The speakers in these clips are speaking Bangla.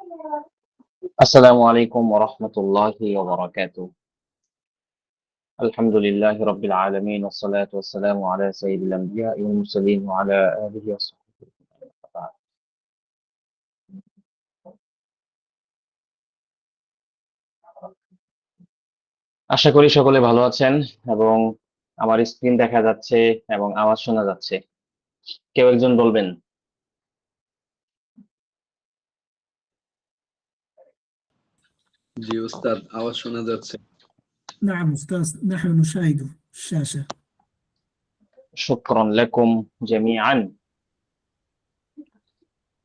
السلام عليكم ورحمة الله وبركاته. الحمد لله رب العالمين والصلاة والسلام على سيد الأنبياء والمرسلين وعلى آله وصحبه وسلم. আশা করি সকলে ভালো আছেন এবং আমার স্ক্রিন দেখা যাচ্ছে এবং আওয়াজ শোনা যাচ্ছে। কেউ একজন বলবেন। জি ওস্তাদ, আওয়াজ শোনা যাচ্ছে। نعم أستاذ، نحن نشاهد الشاشة. شكرا لكم جميعا.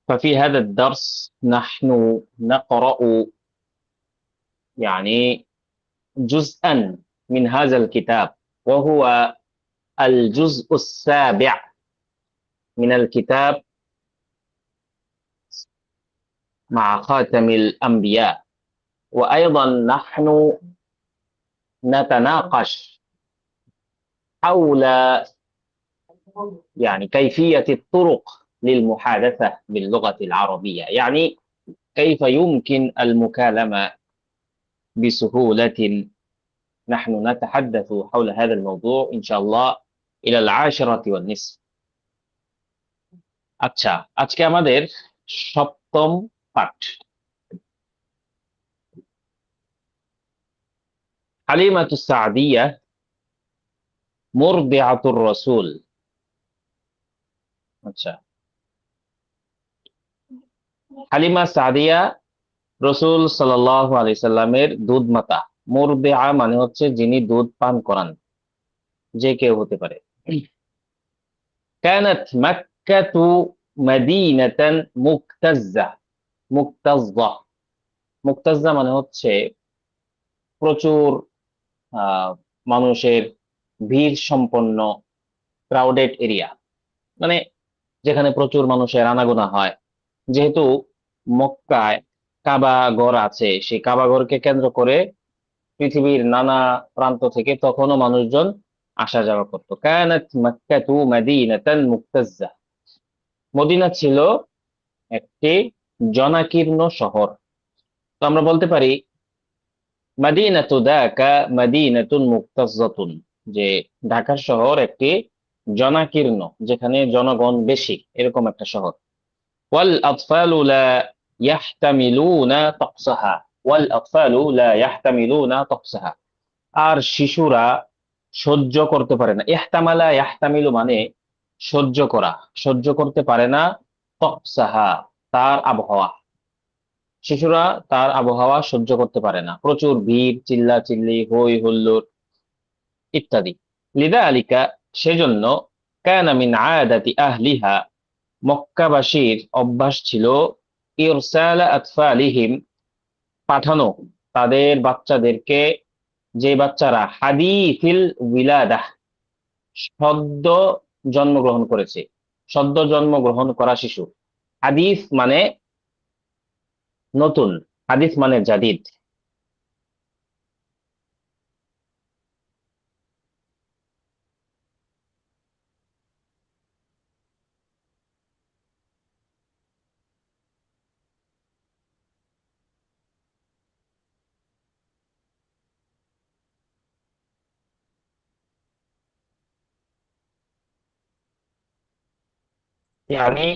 ففي هذا الدرس نحن نقرأ يعني جزءا من هذا الكتاب، وهو الجزء السابع من الكتاب مع خاتم الأنبياء. وأيضا نحن نتناقش حول يعني كيفية الطرق للمحادثة باللغة العربية، يعني كيف يمكن المكالمة بسهولة. نحن نتحدث حول هذا الموضوع إن شاء الله إلى 10:30. আচ্ছা, আজকে আমাদের সপ্তম পাঠ। হালিমাতুস সাদিয়া মুরদিআতুর রাসূল। আচ্ছা, হালিমা সাদিয়া রাসূল সাল্লাল্লাহু আলাইহি সাল্লামের দুধ মাতা। মুরদিআ মানে হচ্ছে যিনি দুধ পান করান, যে কেউ হতে পারে। কানাত মক্কাতু মাদিনাতান মুক্তাজ্জা। মুক্তাজ্জা মুক্তাজ্জা মানে হচ্ছে প্রচুর মানুষের ভিড় সম্পন্ন ক্রাউডেড এরিয়া, মানে যেখানে প্রচুর মানুষের আনাগোনা হয়। যেহেতু মক্কায় কাবা ঘর আছে, সেই কাবা ঘরকে কেন্দ্র করে পৃথিবীর নানা প্রান্ত থেকে তখনও মানুষজন আসা যাওয়া করত। কানাত মক্কাতু মাদিনাতান মুক্তাজ্জা। মদিনা ছিল একটি জনাকীর্ণ শহর। তো আমরা বলতে পারি মাদিনাতু দাকা মাদিনাতুন মুক্তাজ্জাতুন, যে ঢাকা শহর একটি জনাকীর্ণ, যেখানে জনগণ বেশি, এরকম একটা শহর। ওয়াল আতফালু লা ইয়াহতামিলুনা তাকসাহা। ওয়াল আতফালু লা ইয়াহতামিলুনা তাকসাহা। আর শিশুরা সহ্য করতে পারে না। ইহতামালা ইয়াহতামিলু মানে সহ্য করা, সহ্য করতে পারে না তাকসাহা তার আবহাওয়া। শিশুরা তার আবহাওয়া সহ্য করতে পারে না, প্রচুর ভিড়, চিল্লা চিল্লি, হই হুল্লোড় ইত্যাদি। লিযালিকা সেজন্য কানা মিন আদাতি আহলিহা মক্কাবাসীর অভ্যাস ছিল ইরসালা আতফালিহিম পাঠানো তাদের বাচ্চাদেরকে, যে বাচ্চারা হাদিফিল উইলাদাহ সদ্য জন্মগ্রহণ করেছে, সদ্য জন্মগ্রহণ করা শিশু। হাদিস মানে নতুন, হাদিস মানে জাদিদ। يعني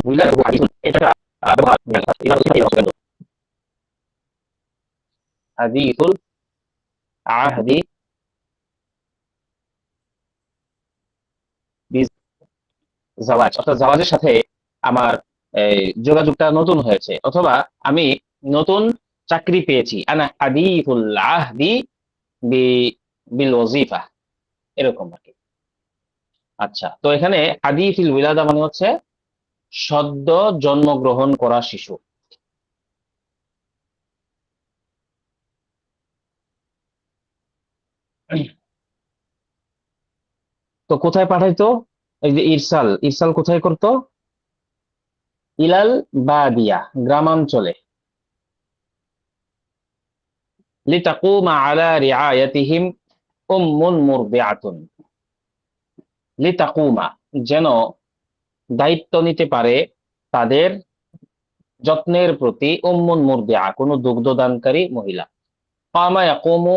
ولاده حديث حديث العهد জাওয়াজ, অর্থাৎ জাওয়াজের সাথে আমার যোগাযোগটা নতুন হয়েছে, অথবা আমি নতুন চাকরি পেয়েছি। আনা হাদিসুল আহদি বিল ওয়াজিফা, এরকম আর কি। আচ্ছা, তো এখানে হাদিসুল উইলাদা মানে হচ্ছে সদ্য জন্মগ্রহণ করা শিশু। তো কোথায় পাঠাইতো? এই যে ইরসাল, ইরসাল কোথায় করতো? ইলাল বাদিয়া, গ্রামাঞ্চলে। লিতাকুমা আলা রিআয়াতিহিম উম্মুন মুরদিআতুন। লিতাকুমা যেন দায়িত্ব নিতে পারে তাদের যত্নের প্রতি উম্মুন মুরদিআ কোনো দুগ্ধদানকারী মহিলা। কামা ইয়াকুমু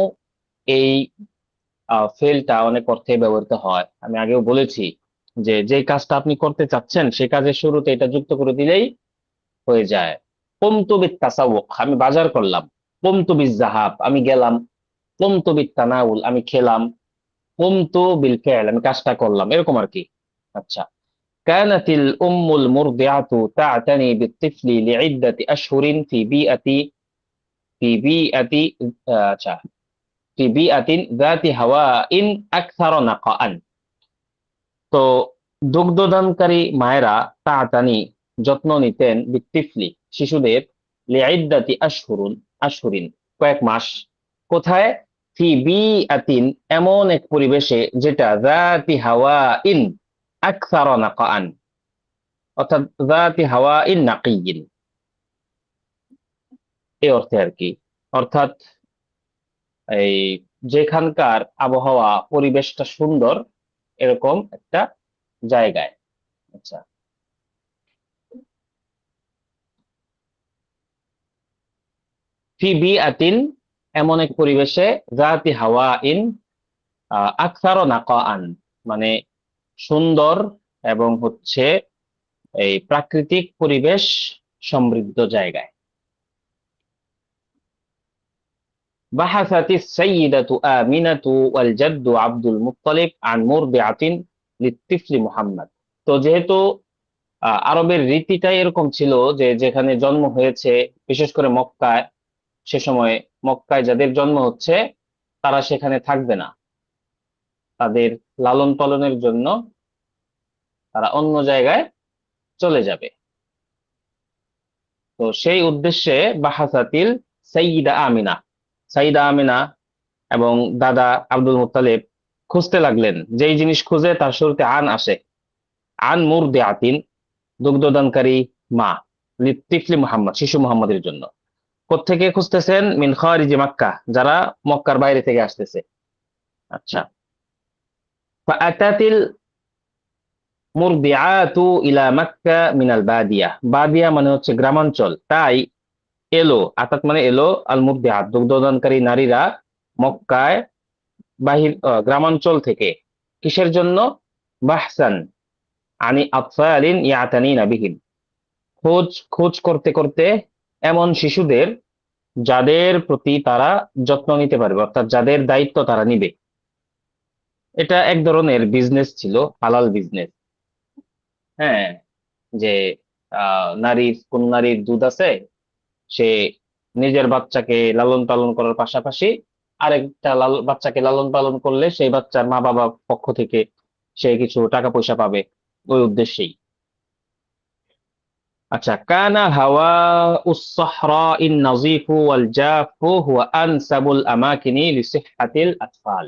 এই ফেলটা অনেক অর্থে ব্যবহৃত হয়। আমি আগেও বলেছি যে যে কাজটা আপনি করতে চাচ্ছেন সে কাজের শুরুতে এটা যুক্ত করে দিলেই হয়ে যায়। কুমতু বিত তাসাউক, আমি বাজার করলাম। কুমতু বিজ জাহাব, আমি গেলাম। কুমতু বিত তানাউল, আমি খেলাম। কুমতু বিল ফি'ল, আমি কাজটা করলাম, এরকম আর কি। আচ্ছা, কানাতিল উম্মুল মুরদিআতু তা'তানি বিত-তিফলি লি'ইদ্দাতি আশহুরিন ফি বিআতি আচ্ছা ফি বিআতিন যাতি হাওয়াইন আকসারা নাকাআন। তো দুগ্ধদানকারী মায়েরা তা'তানি যত্ন নিতেন বিত-তিফলি শিশুদের লি'ইদ্দাতি আশহুরিন কয়েক মাস। কোথায়? ফি বিআতিন এমন এক পরিবেশে যেটা যাতি হাওয়াইন আকসারা নাকাআন, অর্থাৎ যাতি হাওয়াইন নাকিয়িন, এই অর্থে আর কি। অর্থাৎ এই যেখানকার আবহাওয়া পরিবেশটা সুন্দর এরকম একটা জায়গায়। আচ্ছা, ফি বিআতিন এমন এক পরিবেশে যাতি হাওয়াইন আকসারা নাকাআন মানে সুন্দর এবং হচ্ছে এই প্রাকৃতিক পরিবেশ সমৃদ্ধ জায়গায়। বাহাসাতিস সাইয়্যিদাতু আমিনাতু ওয়াল জাদ্দু আব্দুল মুত্তালিব আন মুরদিআতিন লিত-তিফলি মুহাম্মদ। তো যেহেতু আরবের রীতিটাই এরকম ছিল যে যেখানে জন্ম হয়েছে, বিশেষ করে মক্কায়, সে সময় মক্কায় যাদের জন্ম হচ্ছে তারা সেখানে থাকবে না, তাদের লালন পালনের জন্য তারা অন্য জায়গায় চলে যাবে। তো সেই উদ্দেশ্যে বাহাসাতিল সাইয়্যিদা আমিনা, সাইয়্যিদা আমিনা এবং দাদা আব্দুল মুত্তালিব খুঁজতে লাগলেন। যেই জিনিস খুঁজে তার শুরুতে আন আসে, আন মুরদিআতিন দুগ্ধদানকারী মা, লিতিফলি মুহাম্মদ শিশু মুহাম্মদের জন্য। কোত্থেকে খুঁজতেছেন? মিন খারিজি মক্কা, যারা মক্কার বাইরে থেকে আসতেছে। আচ্ছা, ফাআতাতিল মুরদিআতু ইলা মক্কা মিনাল বাদিয়া, বাদিয়া মানে হচ্ছে গ্রামাঞ্চল, তাই এলো, আতাত মানে এলো, আল মুরদিআত দুগ্ধদানকারী নারীরা মক্কায় গ্রামাঞ্চল থেকে। কিসের জন্য? বাহসান আনি আতফালিন ইয়াতানিনা বিহিম, খোঁজ খোঁজ করতে করতে এমন শিশুদের যাদের প্রতি তারা যত্ন নিতে পারবে, অর্থাৎ যাদের দায়িত্ব তারা নিবে। এটা এক ধরনের বিজনেস ছিল, হালাল বিজনেস। হ্যাঁ, যে কোন নারীর দুধ আছে, সে নিজের বাচ্চাকে লালন পালন করার পাশাপাশি আরেকটা বাচ্চাকে লালন পালন করলে সেই বাচ্চার মা বাবা পক্ষ থেকে সে কিছু টাকা পয়সা পাবে, ওই উদ্দেশ্যেই। আচ্ছা, কানা হাওয়া উস-সাহরা ইন নাজিফু ওয়াল জাফু হুয়া আনসাবুল আমাকিনি লিসিহহাতিল আতফাল।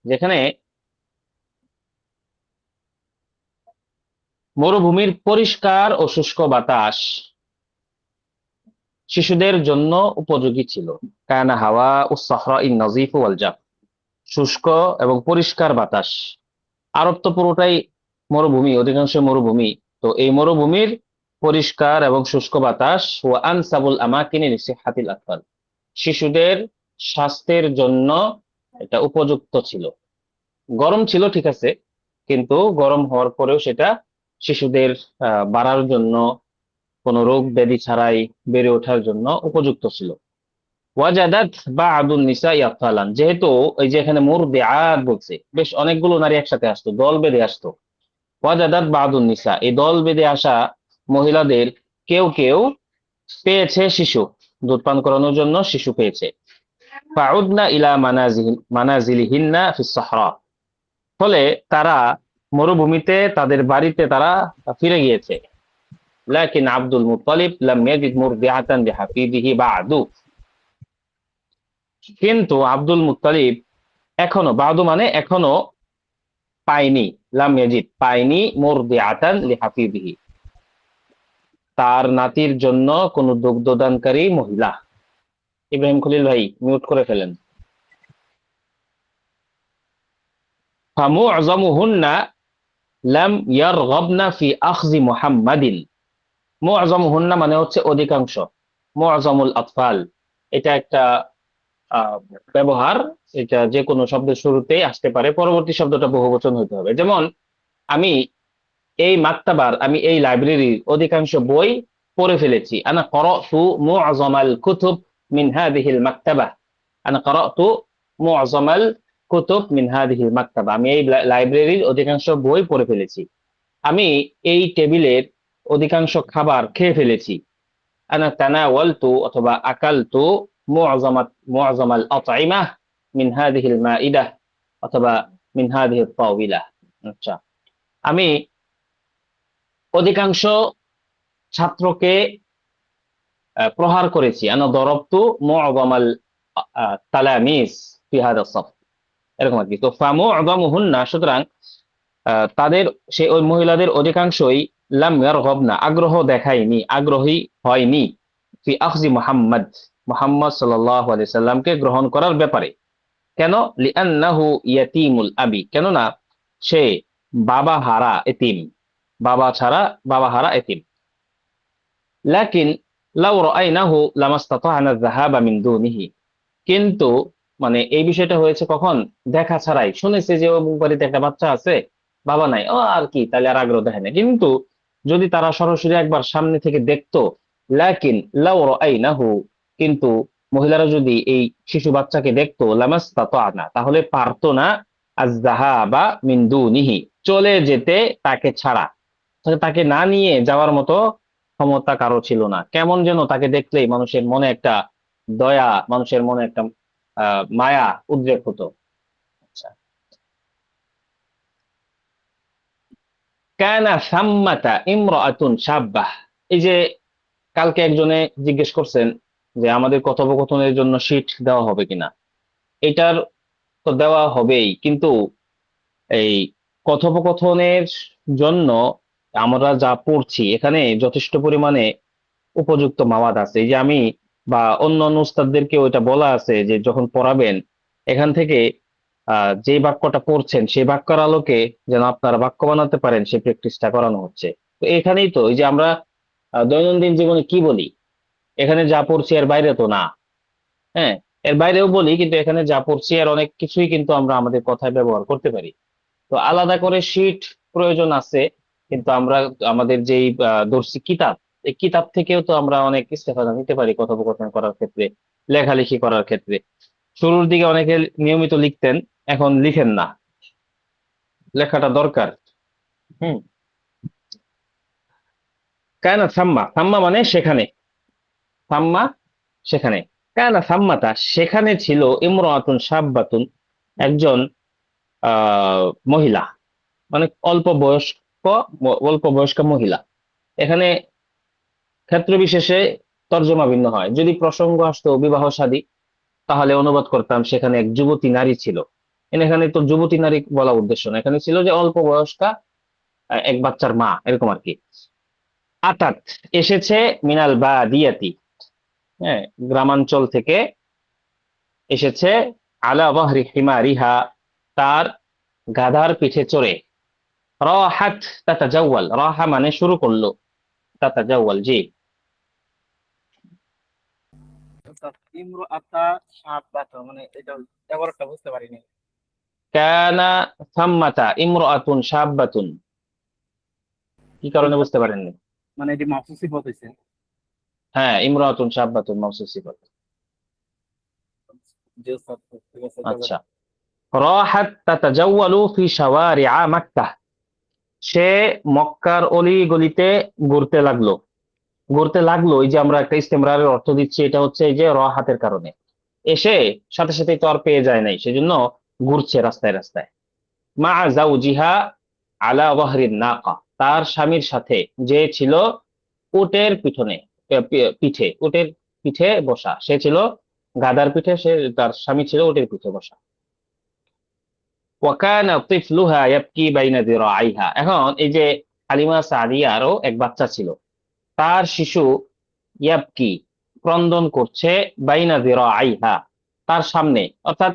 যেখানে মরুভূমির পরিষ্কার ও শুষ্ক বাতাস শিশুদের জন্য উপযোগী ছিল। কানা হাওয়া উস-সাহরা ইন নাজিফু ওয়াল জাফ, শুষ্ক এবং পরিষ্কার বাতাস। আরব তো পুরোটাই মরুভূমি, অধিকাংশ মরুভূমি। তো এই মরুভূমির পরিষ্কার এবং শুষ্ক বাতাস ও আনসাবুল আমাকিনি লিসিহহাতিল আতফাল, শিশুদের স্বাস্থ্যের জন্য এটা উপযুক্ত ছিল। গরম ছিল ঠিক আছে, কিন্তু গরম হওয়ার পরেও সেটা শিশুদের বাড়ার জন্য, কোনো রোগ ব্যাধি ছাড়াই বেড়ে ওঠার জন্য উপযুক্ত ছিল। ওয়াজাদাত বা'দুন নিসাই আতফালান, যেহেতু এই যে এখানে মুরদিআত বলছে, বেশ অনেকগুলো নারী একসাথে আসতো, দল বেঁধে আসতো। ওয়াজাদাত বা'দুন নিসা, এই দল বেঁধে আসা মহিলাদের কেউ কেউ পেয়েছে শিশু, দুধ পান করানোর জন্য শিশু পেয়েছে। ফাউদনা ইলা মানাজিলিহিন্না ফিস সাহরা, ফলে তারা মরুভূমিতে তাদের বাড়িতে তারা ফিরে গিয়েছে। লাকিন আব্দুল মুত্তালিব লাম ইয়াজিদ মুরদিআতান লিহাফিদিহি বা'দু, কিন্তু আব্দুল মুত্তালিব এখনো, বাদু মানে এখনো, পায়নি, লাম ইয়াজিদ পায়নি, মুরদিআতান লিহাফিদিহি তার নাতির জন্য কোন দুগ্ধদানকারী মহিলা। ইব্রাহিম খলিল ভাই মিউট করে ফেলেন। ফামু'যামুহুন্না লাম ইয়ারগাবনা ফি আখযি মুহাম্মাদিন, মুআযামুহুন্না মানে হচ্ছে অধিকাংশ, মুআযামুল আতফাল এটা একটা আহ, ব্যবহার, এটা যে কোনো শব্দের শুরুতেই আসতে পারে, পরবর্তী শব্দটা বহুবচন হতে হবে। যেমন আমি এই মাকতাবার, আমি এই লাইব্রেরির অধিকাংশ বই পড়ে ফেলেছি। আনা ক্বরাতু মুআযামাল কুতুব মিন হাযিহিল মাকতাবা, আনা ক্বরাতু মুআযামাল কুতুব মিন হাযিহিল মাকতাবা, আমি এই লাইব্রেরির অধিকাংশ বই পড়ে ফেলেছি। আমি এই টেবিলের অধিকাংশ খাবার খেয়ে ফেলেছি। আনা তানাওয়ালতু অথবা আকালতু মুআযামাল আতঈমা মিন হাযিহিল মাইদা অথবা মিন হাযিহিত তাওবিলা। আচ্ছা, আমি অধিকাংশ ছাত্রকে প্রহার করেছি। আনা দরবতু মুআযামাল তালামিস ফি হাযা সাফ, এরকম আর কি। তো ফামুআযামুহুন্না, সুতরাং তাদের ওই মহিলাদের অধিকাংশই লাম ইয়ারগবনা, আগ্রহ দেখায়নি, আগ্রহী হয়নি, ফি আখজি মুহাম্মদ, মুহাম্মদ সাল্লাল্লাহু আলাইহি সাল্লামকে গ্রহণ করার ব্যাপারে। কেন? লিআন্নাহু ইয়াতীমুল আবি, কেননা সে বাবা হারা এতিম, বাবা ছাড়া বাবা হারা এতিম। লাকিন লাউ রাআইনাহু লামাস্তাতা'না আয-যাহাবা মিন দুনিহি, কিন্তু মানে এই বিষয়টা হয়েছে কখন? দেখা ছাড়াই। শুনেছে যে অমুক বাড়িতে একটা বাচ্চা আছে, বাবা নাই, ও আর কি, তাহলে আর আগ্রহ দেখে না। কিন্তু যদি তারা সরাসরি একবার সামনে থেকে দেখতো, লাকিন লাউ রাআইনাহু, কিন্তু মহিলারা যদি এই শিশু বাচ্চাকে দেখতো, লামাস্তাতা'না, তাহলে পারতো না আয-যাহাবা মিন দুনিহি, চলে যেতে তাকে ছাড়া। তাহলে তাকে না নিয়ে যাওয়ার মতো ক্ষমতা কারো ছিল না। কেমন যেন তাকে দেখলেই মানুষের মনে একটা দয়া, মানুষের মনে একটা মায়া উদ্রেক হতো। আচ্ছা, কানা সাম্মাতা ইমরাআতুন শাব্বাহ, এই যে কালকে একজনে জিজ্ঞেস করছেন যে আমাদের কথোপকথনের জন্য শীট দেওয়া হবে কিনা। এটার তো দেওয়া হবেই, কিন্তু এই কথোপকথনের জন্য আমরা যা পড়ছি এখানে যথেষ্ট পরিমাণে উপযুক্ত মাওয়াদ আছে। এই যে আমি বা অন্য অন্য উস্তাদদেরকে ওইটা বলা আছে যে যখন পড়াবেন এখান থেকে যে বাক্যটা পড়ছেন সেই বাক্যের আলোকে যেন আপনারা বাক্য বানাতে পারেন, সেই প্র্যাকটিসটা করানো হচ্ছে। তো এখানেই তো এই যে আমরা দৈনন্দিন জীবনে কি বলি, এখানে যা পড়ছি এর বাইরে তো না। হ্যাঁ, এর বাইরেও বলি, কিন্তু এখানে যা পড়ছি এর অনেক কিছুই কিন্তু আমরা আমাদের কথায় ব্যবহার করতে পারি। তো আলাদা করে শীট প্রয়োজন আছে, কিন্তু আমরা আমাদের যেই দর্শী কিতাব, এই কিতাব থেকেও তো আমরা অনেক ইস্তেফাদা নিতে পারি কথোপকথন করার ক্ষেত্রে, লেখালেখি করার ক্ষেত্রে। শুরুর দিকে অনেকে নিয়মিত লিখতেন, এখন লিখেন না, লেখাটা দরকার। হুম, কায়না সাম্মা, সাম্মা মানে সেখানে, সাম্মা সেখানে, কায়না সাম্মাতা সেখানে ছিল, ইমরাতুন শাব্বাতুন একজন মহিলা, মানে অল্প বয়স্ক মহিলা। এখানে ক্ষেত্র বিশেষে তর্জমা ভিন্ন হয়। যদি প্রসঙ্গ আসতো বিবাহ শাদী, তাহলে অনুবাদ করতাম সেখানে এক যুবতী নারী ছিল। এখানে তো যুবতী নারী বলা উদ্দেশ্য না, এখানে ছিল যে অল্প বয়স্কা এক বাচ্চার মা, এরকম আর কি। আতাত এসেছে, মিনাল বা দিয়াতি, হ্যাঁ, গ্রামাঞ্চল থেকে এসেছে, আলা বাহরি হিমারিহা, তার গাধার পিঠে চড়ে। রাহাত তাতাজাওয়াল, রাহা মানে শুরু করলো, তাতাজাওয়াল, জি। অর্থাৎ ইমরুআতা শাব্বাত, মানে এটা এবারটা বুঝতে পারিনি। কানা সাম্মাতা ইমরাআতুন শাব্বাতুন, কি কারণে এটা বুঝতে পারেননি? মানে এটি মাফুস সিফাত হইছে। হ্যাঁ, ইমরাআতুন শাব্বাতুন মাওসুফ সিফাত। জি স্যার, ঠিক আছে, আচ্ছা, রাহাত তাতাজাওয়ালু ফি শাওয়ারিআ মাক্কাহ, সে মক্কার অলি গলিতে ঘুরতে লাগলো। ঘুরতে লাগলো, এই যে আমরা একটা ইস্তেমরারের অর্থ দিচ্ছি, এটা হচ্ছে এই যে রাহাতের কারণে। এসে সাথে সাথেই তো আর পেয়ে যায় নাই, সেজন্য ঘুরছে রাস্তায় রাস্তায়। মা জাউজিহা আলা ওয়াহরিন নাকা, তার স্বামীর সাথে, যে ছিল উটের পিঠনে, পিঠে, উটের পিঠে বসা, সে ছিল গাধার পিঠে, সে তার স্বামী ছিল উটের পিঠে বসা। ওয়াকানা তিফলুহা ইয়াবকি বাইনা যিরাইহা, এখন এই যে হালিমা সাদিয়ারও এক বাচ্চা ছিল, তার শিশু ইয়াবকি ক্রন্দন করছে, বাইনা যিরাইহা তার সামনে, অর্থাৎ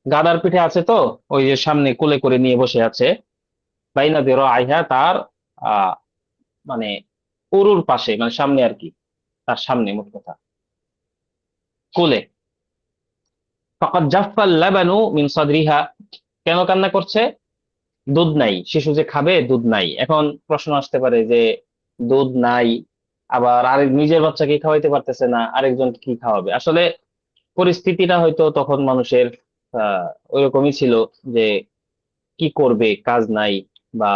গাধার পিঠে আছে তো, ওই যে সামনে কোলে করে নিয়ে বসে আছে। বাইনা যিরাইহা তার মানে উরুর পাশে, মানে সামনে আর কি, তার সামনে মোট কথা, কোলে। ফাকাদ জাফফাল লাবানু মিন সাদরিহা, কেন কান্না করছে? দুধ নাই, শিশু যে খাবে দুধ নাই। এখন প্রশ্ন আসতে পারে যে দুধ নাই, আবার আরেক নিজের বাচ্চাকে খাওয়াইতে পারতেছে না, আরেকজনকে কি খাওয়াবে? আসলে পরিস্থিতিটা হয়তো তখন মানুষের ওইরকমই ছিল যে কি করবে, কাজ নাই, বা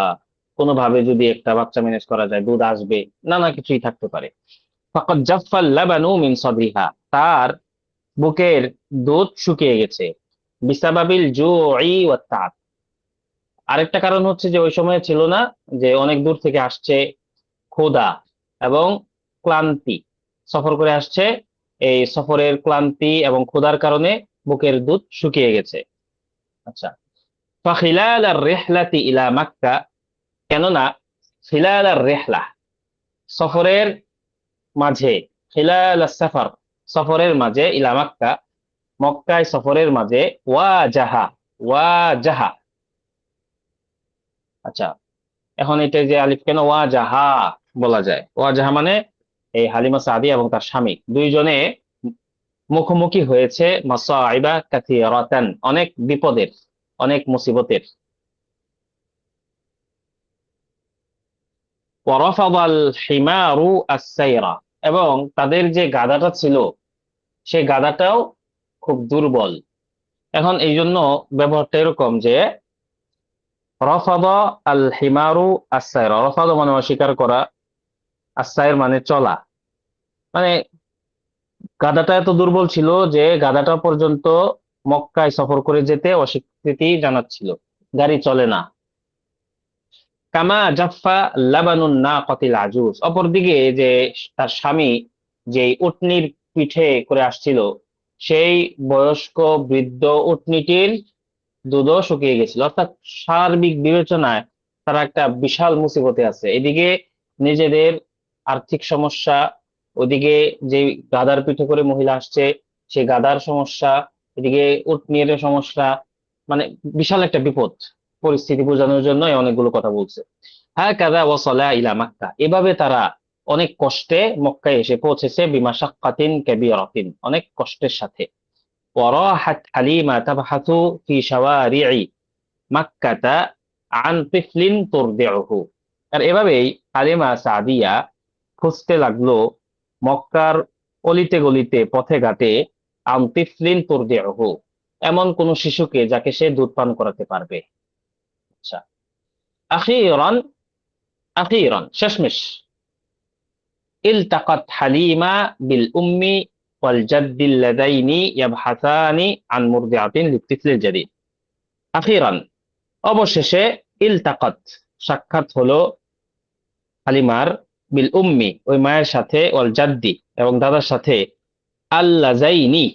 কোনোভাবে যদি একটা বাচ্চা ম্যানেজ করা যায়, দুধ আসবে, নানা কিছুই থাকতে পারে। ফাকাদ জাফফাল লাবানু মিন সাদরিহা, তার বুকের দুধ শুকিয়ে গেছে। বিসাবাবিল জুই ওয়াত তাআব, আরেকটা কারণ হচ্ছে যে ওই সময় ছিল না যে অনেক দূর থেকে আসছে, ক্ষুধা এবং ক্লান্তি, সফর করে আসছে, এই সফরের ক্লান্তি এবং ক্ষুধার কারণে বুকের দুধ শুকিয়ে গেছে। আচ্ছা, ফাখিলাল আর রেহলাতি ইলা মাক্কা, কেননা খিলাল আর রেহলা, সফরের মাঝে, খিলাল সাফার, সফরের মাঝে, ইলা মাক্কা, মক্কায় সফরের মাঝে, ওয়া জাহা। আচ্ছা, এখন এটা যে আলিফ কেন ওয়া জাহা বলা যায়? ওয়া জাহা মানে এই হালিমা সাদিয়া এবং তার স্বামী দুইজনে মুখোমুখি হয়েছে মাসাইবা কাসীরাতান, অনেক বিপদের, অনেক মুসিবতের। ওয়ারাফাদাল হিমারু আস-সাইরা, এবং তাদের যে গাধাটা ছিল সেই গাধাটাও খুব দুর্বল। এখন এই জন্য ব্যবহারটা এরকম যে রফাদা আল হিমারু আস-সাইরা, রফাদা মানে অস্বীকার করা, আস-সাইর মানে চলা, মানে গাধাটা এত দুর্বল ছিল যে গাধাটা পর্যন্ত মক্কায় সফর করে যেতে অস্বীকৃতি জানাচ্ছিল, গাড়ি চলে না। কামা জাফফা লাবানুন নাকাতিল আজুজ, অপরদিকে যে তার স্বামী যে উটনির পিঠে করে আসছিল, সেই বয়স্ক বৃদ্ধ উটনিটির দুধও শুকিয়ে গেছিল। অর্থাৎ সার্বিক বিবেচনায় তারা একটা বিশাল মুসিবতে আছে। এদিকে নিজেদের আর্থিক সমস্যা, ওদিকে যে গাধার পিঠে করে মহিলা আসছে সেই গাধার সমস্যা, এদিকে উটনির সমস্যা, মানে বিশাল একটা বিপদ। পরিস্থিতি বোঝানোর জন্য এই অনেকগুলো কথা বলছে। হ্যাঁ, কাদা ওয়াসালা ইলা মাক্কা, এভাবে তারা অনেক কষ্টে মক্কায় এসে পৌঁছেছে, বিমাশাক্কাতিন কাবীরাতিন, অনেক কষ্টের সাথে। وراحت حليمة تبحث في شوارع مكة عن طفل ترضعه, আর এভাবেই হালিমা সাদিয়া খুঁজতে লাগলো মক্কার অলিতে গলিতে পথে ঘাটে আন তিফলিন তুরদিউহু, এমন কোন শিশুকে যাকে সে দুধ পান করাতে পারবে। আচ্ছা, আখিরান, আখিরান শেষমেশ, ইলতাকাত হালিমা বিল উম্মি ওয়াল জাদ্দি আল্লাযাইনি ইয়াবহাসানি আন মুরদিআতিন লিতিফলিল জাদিদ। আখিরান অবশেষে, ইলতাকাত সাক্ষাৎ হলো হালিমার, বিল উম্মি ওই মায়ের সাথে, ওয়াল জাদ্দি এবং দাদার সাথে, আল্লাযাইনি,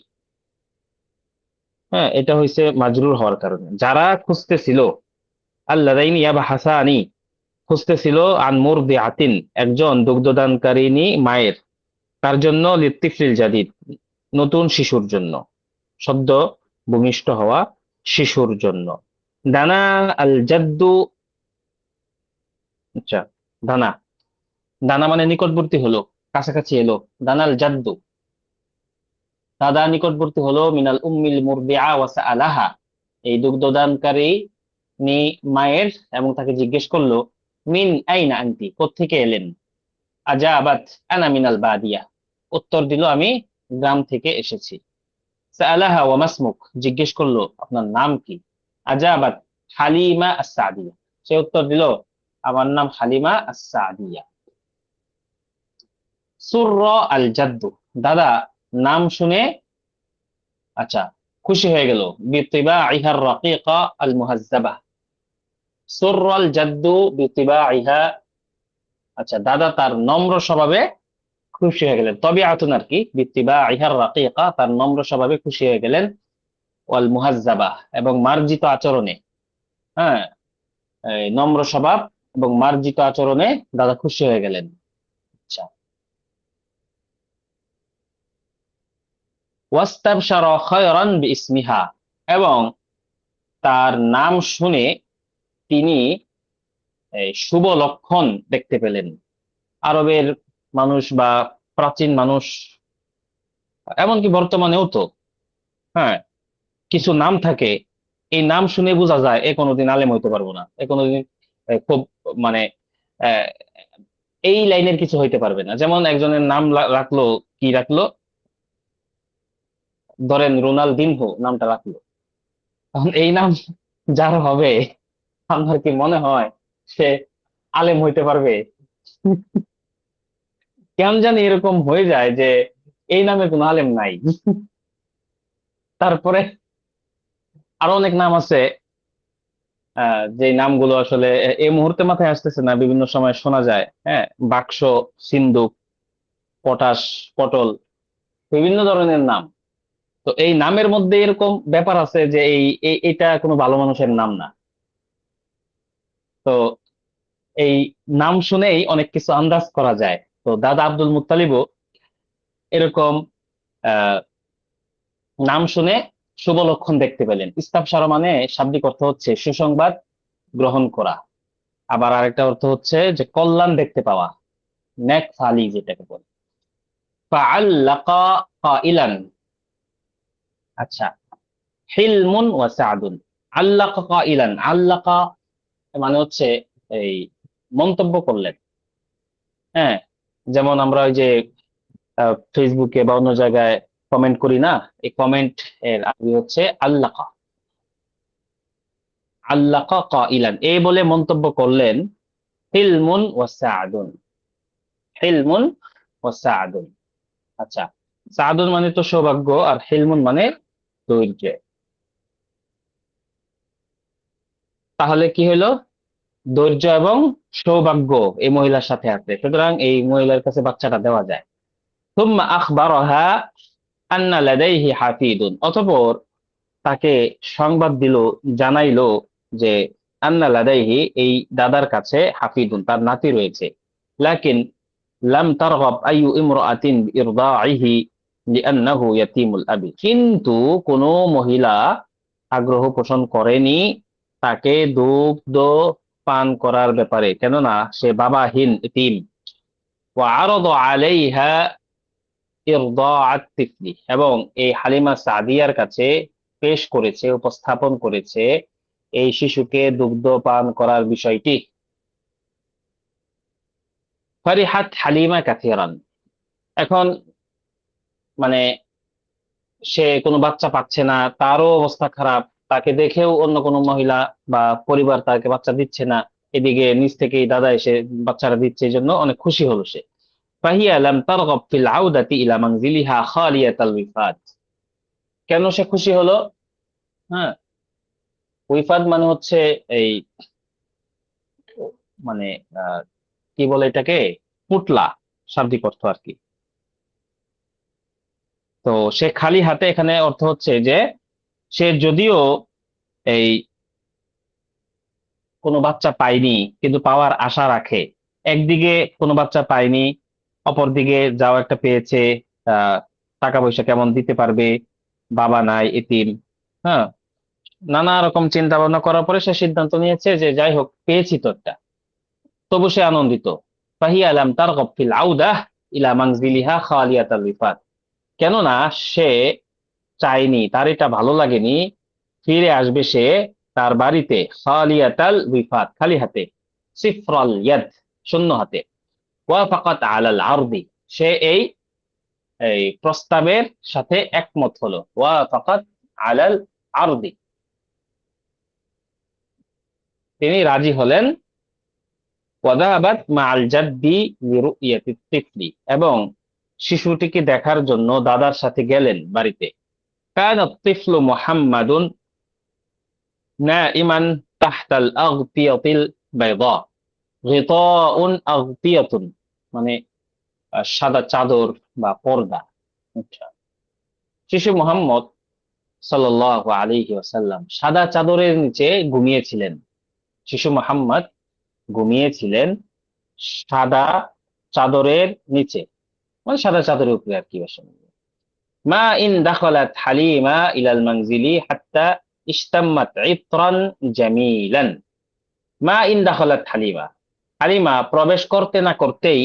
হ্যাঁ এটা হইছে মাজরুর হওয়ার কারণে, যারা খুঁজতেছিল, আল্লাযাইনি ইয়াবহাসানি খুঁজতেছিল, আন মুরদিআতিন একজন দুগ্ধদানকারিণী মায়ের, তার জন্য, লিতিফলিল জাদিদ নতুন শিশুর জন্য, সদ্য ভূমিষ্ঠ হওয়া শিশুর জন্য। দানা আল জাদ্দু, আচ্ছা, দানা, দানা মানে নিকটবর্তী হলো, কাছাকাছি এলো। দানাল জাদ্দু, দাদা নিকটবর্তী হলো, মিনাল উম্মিল মুরদিআ ওয়া সাআলাহা, এই দুগ্ধদানকারী মায়ের, এবং তাকে জিজ্ঞেস করলো, মিন আইনা আনতি, কোত্থেকে এলেন? আজাবাত আনা মিনাল বাদিয়া, উত্তর দিল আমি গ্রাম থেকে এসেছি। সাআলাহা ওয়া মাসমুক, জিজ্ঞেস করলো আপনার নাম কি? আজাবাত হালিমা আস-সাদিয়া, সে উত্তর দিল আমার নাম হালিমা আস-সাদিয়া। সুররা আল জাদ্দু, দাদা নাম শুনে, আচ্ছা, খুশি হয়ে গেল। বিতিবাইহার রাকিকা আল মুহাজ্জাবা, সুররা আল জাদ্দু বিতিবাইহা, আচ্ছা, দাদা তার নম্র স্বভাবে খুশি হয়ে গেলেন। তবিআতুন আর কি, বিতিবাইহার রাকিকা, তার নম্র স্বভাবে খুশি হয়ে গেলেন, ওয়াল মুহাজ্জাবা এবং মার্জিত আচরণে, হ্যাঁ, এই নম্র স্বভাব এবং মার্জিত আচরণে দাদা খুশি হয়ে গেলেন। আচ্ছা, ওয়াস্তাবশারা খায়রান বিইসমিহা, এবং তার নাম শুনে তিনি শুভ লক্ষণ দেখতে পেলেন। আরবের মানুষ বা প্রাচীন মানুষ, এমনকি বর্তমানেও তো, হ্যাঁ, কিছু নাম থাকে, এই নাম শুনে বোঝা যায় এ কোনোদিন আলেম হইতে পারবো না, এ কোনোদিন খুব মানে আহ, এই লাইনের কিছু হইতে পারবে না। যেমন একজনের নাম রাখলো, কি রাখলো, ধরেন রোনালদিনহো নামটা রাখলো। এখন এই নাম যার হবে, আপনার কি মনে হয় সে আলেম হইতে পারবে? কেন জানি এরকম হয়ে যায় যে এই নামে কোনো আলেম নাই। তারপরে আরো অনেক নাম আছে, যে নামগুলো আসলে এই মুহূর্তে মাথায় আসতেছে না, বিভিন্ন সময় শোনা যায়, হ্যাঁ, বাক্স, সিন্দুক, পটাশ, পটল, বিভিন্ন ধরনের নাম। তো এই নামের মধ্যে এরকম ব্যাপার আছে যে এটা কোনো ভালো মানুষের নাম না। তো এই নাম শুনেই অনেক কিছু আন্দাজ করা যায়। তো দাদা আব্দুল মুত্তালিবও এরকম আহ নাম শুনে শুভ লক্ষণ দেখতে পেলেন। ইস্তাবশারা মানে শাব্দিক অর্থ হচ্ছে সুসংবাদ গ্রহণ করা, আবার আরেকটা অর্থ হচ্ছে যে কল্যাণ দেখতে পাওয়া, নেক ফালি যেটাকে বলে। ফাআল্লাকা কাইলান, আচ্ছা, হিলমুন ওয়া সাদুন। আল্লাকা কাইলান, আল্লাকা মানে হচ্ছে এই মন্তব্য করলেন, হ্যাঁ, যেমন আমরা ওই যে ফেসবুকে বা অন্য জায়গায় কমেন্ট করি না, এই কমেন্ট এর আরবি হচ্ছে আল্লাকা। আল্লাকা কাইলান, এই বলে মন্তব্য করলেন, হিলমুন ওয়া সাদুন, হিলমুন ওয়া সাদুন। আচ্ছা, সাদুন মানে তো সৌভাগ্য, আর হিলমুন মানে ধৈর্য। তাহলে কি হলো, ধৈর্য এবং সৌভাগ্য এই মহিলার সাথে আছে, সুতরাং এই মহিলার কাছে বাচ্চাটা দেওয়া যায়। থুম্মা আখবারাহা আন্না লাদাইহি হাফিদুন, অতঃপর তাকে সংবাদ দিল, জানাইলো যে আন্না লাদাইহি, এই দাদার কাছে হাফিদুন, তার নাতি রয়েছে। লাকিন লাম তারগাব আইয়ু ইমরাআতিন বিইরদাইহি লিআন্নাহু ইয়াতীমুল আবি, কিন্তু কোনো মহিলা আগ্রহ পোষণ করেনি তাকে দুগ্ধ পান করার ব্যাপারে, কেননা সে বাবাহীন, এতিম। ওয়া আরাদা আলাইহা ইরদাআত তিফলি, এবং এই হালিমা সাদিয়ার কাছে পেশ করেছে, উপস্থাপন করেছে এই শিশুকে দুগ্ধ পান করার বিষয়টি। ফারিহাত হালিমা কাসিরান, এখন মানে সে কোনো বাচ্চা পাচ্ছে না, তারও অবস্থা খারাপ, তাকে দেখেও অন্য কোনো মহিলা বা পরিবার তাকে বাচ্চা দিচ্ছে না, এদিকে নিজ থেকেই দাদা এসে বাচ্চারা দিচ্ছে, এই জন্য অনেক খুশি হলো সে। ফাহিয়া লাম তারগাব ফিল আউদাতি ইলা মানজিলিহা খালিয়াতাল ওয়িফাদ, কেন সে খুশি হলো? হ্যাঁ, ওয়িফাদ মানে হচ্ছে এই মানে আহ, কি বলে এটাকে, পুতলা, শাব্দিক অর্থ আর কি। তো সে খালি হাতে, এখানে অর্থ হচ্ছে যে সে যদিও এই কোনো বাচ্চা পায়নি কিন্তু পাওয়ার আশা রাখে। একদিকে কোনো বাচ্চা পায়নি, অপরদিকে যাও একটা পেয়েছে, আহ টাকা পয়সা কেমন দিতে পারবে, বাবা নাই, এতিম, হ্যাঁ, নানা রকম চিন্তা ভাবনা করার পরে সে সিদ্ধান্ত নিয়েছে যে যাই হোক পেয়েছি তো একটা, তবু সে আনন্দিত। ফাহিয়া লাম তারগাব ফিল আউদাহ ইলা মানজিলিহা খালিয়াতাল রিফাত, কেননা সে চায়নি, তার এটা ভালো লাগেনি, ফিরে আসবে সে তার বাড়িতে খালিয়াতাল বিফাত, খালি হাতে, সিফরাল ইয়াদ, শূন্য হাতে। ওয়াফাকাত আলাল আরদি, সে এই এই প্রস্তাবের সাথে একমত হলো। ওয়াফাকাত আলাল আরদি, তিনি রাজি হলেন। ওয়াদাহাবাত মাআল জাদ্দি লিরুইয়াতি তিফলি, এবং শিশুটিকে দেখার জন্য দাদার সাথে গেলেন বাড়িতে। কানা তিফলু মুহাম্মাদুন নাইমান তাহতাল আগতিয়াতিল বাইদা, গিতাউন আগতিয়াতুন মানে সাদা চাদর বা পর্দা। আচ্ছা, শিশু মোহাম্মদ সাল্লাল্লাহু আলাইহি ওয়াসাল্লাম সাদা চাদরের নিচে ঘুমিয়েছিলেন। শিশু মোহাম্মদ ঘুমিয়েছিলেন সাদা চাদরের নিচে, মানে সাদা চাদরের উপরে আর কি। মা ইন দাখালাত হালিমা ইলাল মানজিলি হাত্তা ইশতাম্মাত ইত্রান জামিলান। মা ইন দাখালাত হালিমা, হালিমা প্রবেশ করতে না করতেই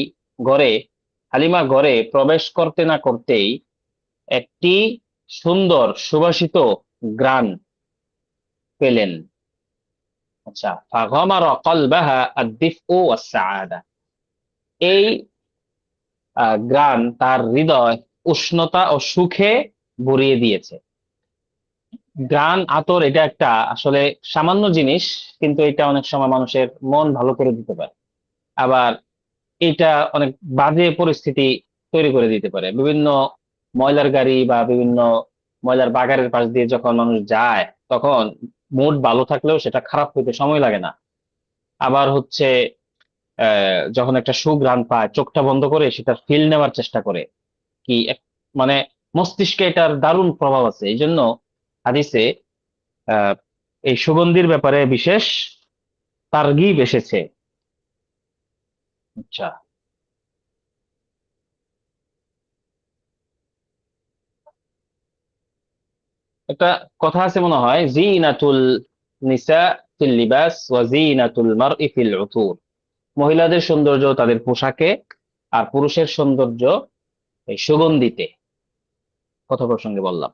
ঘরে প্রবেশ করতে না করতেই একটি সুন্দর সুবাসিত ঘ্রাণ পেলেন। আচ্ছা, ফাগমারা কলবাহা আদ-দিফউ ওয়াস-সাআদা। এই ঘ্রাণ তার হৃদয় উষ্ণতা ও সুখে ভরিয়ে দিয়েছে। ঘ্রাণ, আতর, এটা একটা আসলে সামান্য জিনিস, কিন্তু এটা অনেক সময় মানুষের মন ভালো করে দিতে পারে। আবার এটা অনেক বাজে পরিস্থিতি তৈরি করে দিতে পারে। বিভিন্ন ময়লার গাড়ি বা বিভিন্ন ময়লার বাগানের পাশ দিয়ে যখন মানুষ যায়, তখন মুড ভালো থাকলেও সেটা খারাপ হইতে সময় লাগে না। আবার হচ্ছে যখন একটা সুঘ্রাণ পায়, চোখটা বন্ধ করে সেটা ফিল নেওয়ার চেষ্টা করে, কি মানে মস্তিষ্কে এটার দারুণ প্রভাব আছে। এই জন্য হাদিসে আহ এই সুগন্ধির ব্যাপারে বিশেষ তারগিব এসেছে। আচ্ছা, একটা কথা আছে মনে হয়, জিনাতুল নিসা ফিল লিবাস ওয়া জিনাতুল মারই ফিল উতুর। মহিলাদের সৌন্দর্য তাদের পোশাকে, আর পুরুষের সৌন্দর্য এই সুগন্ধিতে। কথা প্রসঙ্গে বললাম।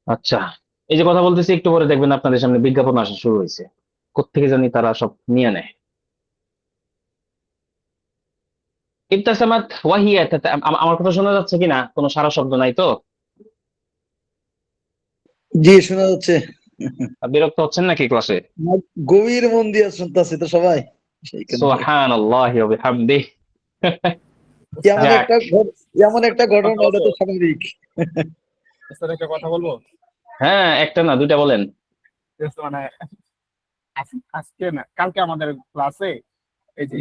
আচ্ছা, এই যে কথা বলতেছি, একটু পরে দেখবেন আপনাদের সামনে বিজ্ঞাপন আসা শুরু হয়েছে। কোত্থেকে জানি তারা সব নিয়ে নেয়। ইবতাসামাত ওয়াহিয়া আমার কথা শোনা যাচ্ছে কিনা? কোনো সারা শব্দ নাই তো? জি, শোনা যাচ্ছে। বিরক্ত হচ্ছেন নাকি ক্লাসে? গভীর মন দিয়ে শুনতেছি তো সবাই, সেই কারণে। সুবহানাল্লাহি ওয়া বিহামদিহি। এমন যাক, একটা এমন একটা ঘটনা, এটা তো স্বাভাবিক। স্যার একটা কথা বলবো? হ্যাঁ, একটা না দুইটা বলেন। মানে আজকে না, কালকে আমাদের ক্লাসে এই যে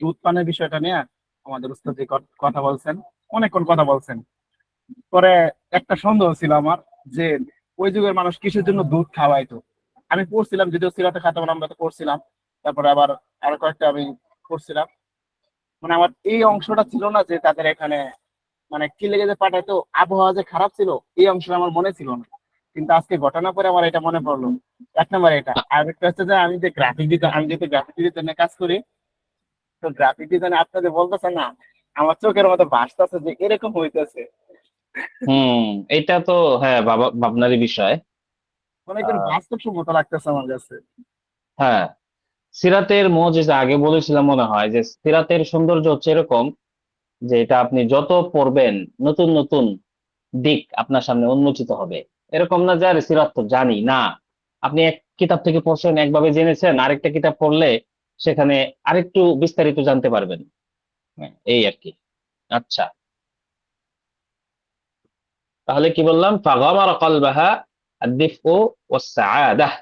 দুধ পানের বিষয়টা নিয়ে আমাদের উস্তাদ যে কথা বলছেন, অনেকক্ষণ কথা বলছেন। পরে একটা সন্দেহ ছিল আমার, যে ওই যুগের মানুষ কিসের জন্য দুধ খাওয়াইতো। আমি পড়ছিলাম, যদিও সিরাতে খাতাম আমরা তো পড়ছিলাম, তারপরে আবার আরো কয়েকটা আমি পড়ছিলাম। মানে আমার এই অংশটা ছিল না যে তাদের এখানে মানে কি লেগে যে পাঠাইতো, আবহাওয়া যে খারাপ ছিল, এই অংশটা আমার মনে ছিল না। কিন্তু আজকে ঘটনা পরে আমার এটা মনে পড়লো। এক নম্বর এটা, আর একটা হচ্ছে যে আমি যে গ্রাফিক ডিজাইন, আমি যেহেতু গ্রাফিক ডিজাইনে কাজ করি, তো গ্রাফিক ডিজাইনে আপনাদের বলতেছে না, আমার চোখের মধ্যে ভাসতেছে যে এরকম হইতেছে। হুম, এটা তো হ্যাঁ ভাবনারই বিষয়। মানে একদম আহ, বাস্তবসম্মত লাগতেছে আমার কাছে। হ্যাঁ, সিরাতের মুজিজা আগে বলেছিলাম মনে হয়, যে সিরাতের সৌন্দর্য হচ্ছে এরকম যে এটা আপনি যত পড়বেন, নতুন নতুন দিক আপনার সামনে উন্মোচিত হবে। এরকম না যে আরে সিরাত তো জানি না। আপনি এক কিতাব থেকে পড়ছেন, একভাবে জেনেছেন, আরেকটা কিতাব পড়লে সেখানে আরেকটু বিস্তারিত জানতে পারবেন। হ্যাঁ, এই আর কি। আচ্ছা, তাহলে কি বললাম? ফাগামারা কলবাহা আদ-দিফউ ওয়াস-সাআদাহ।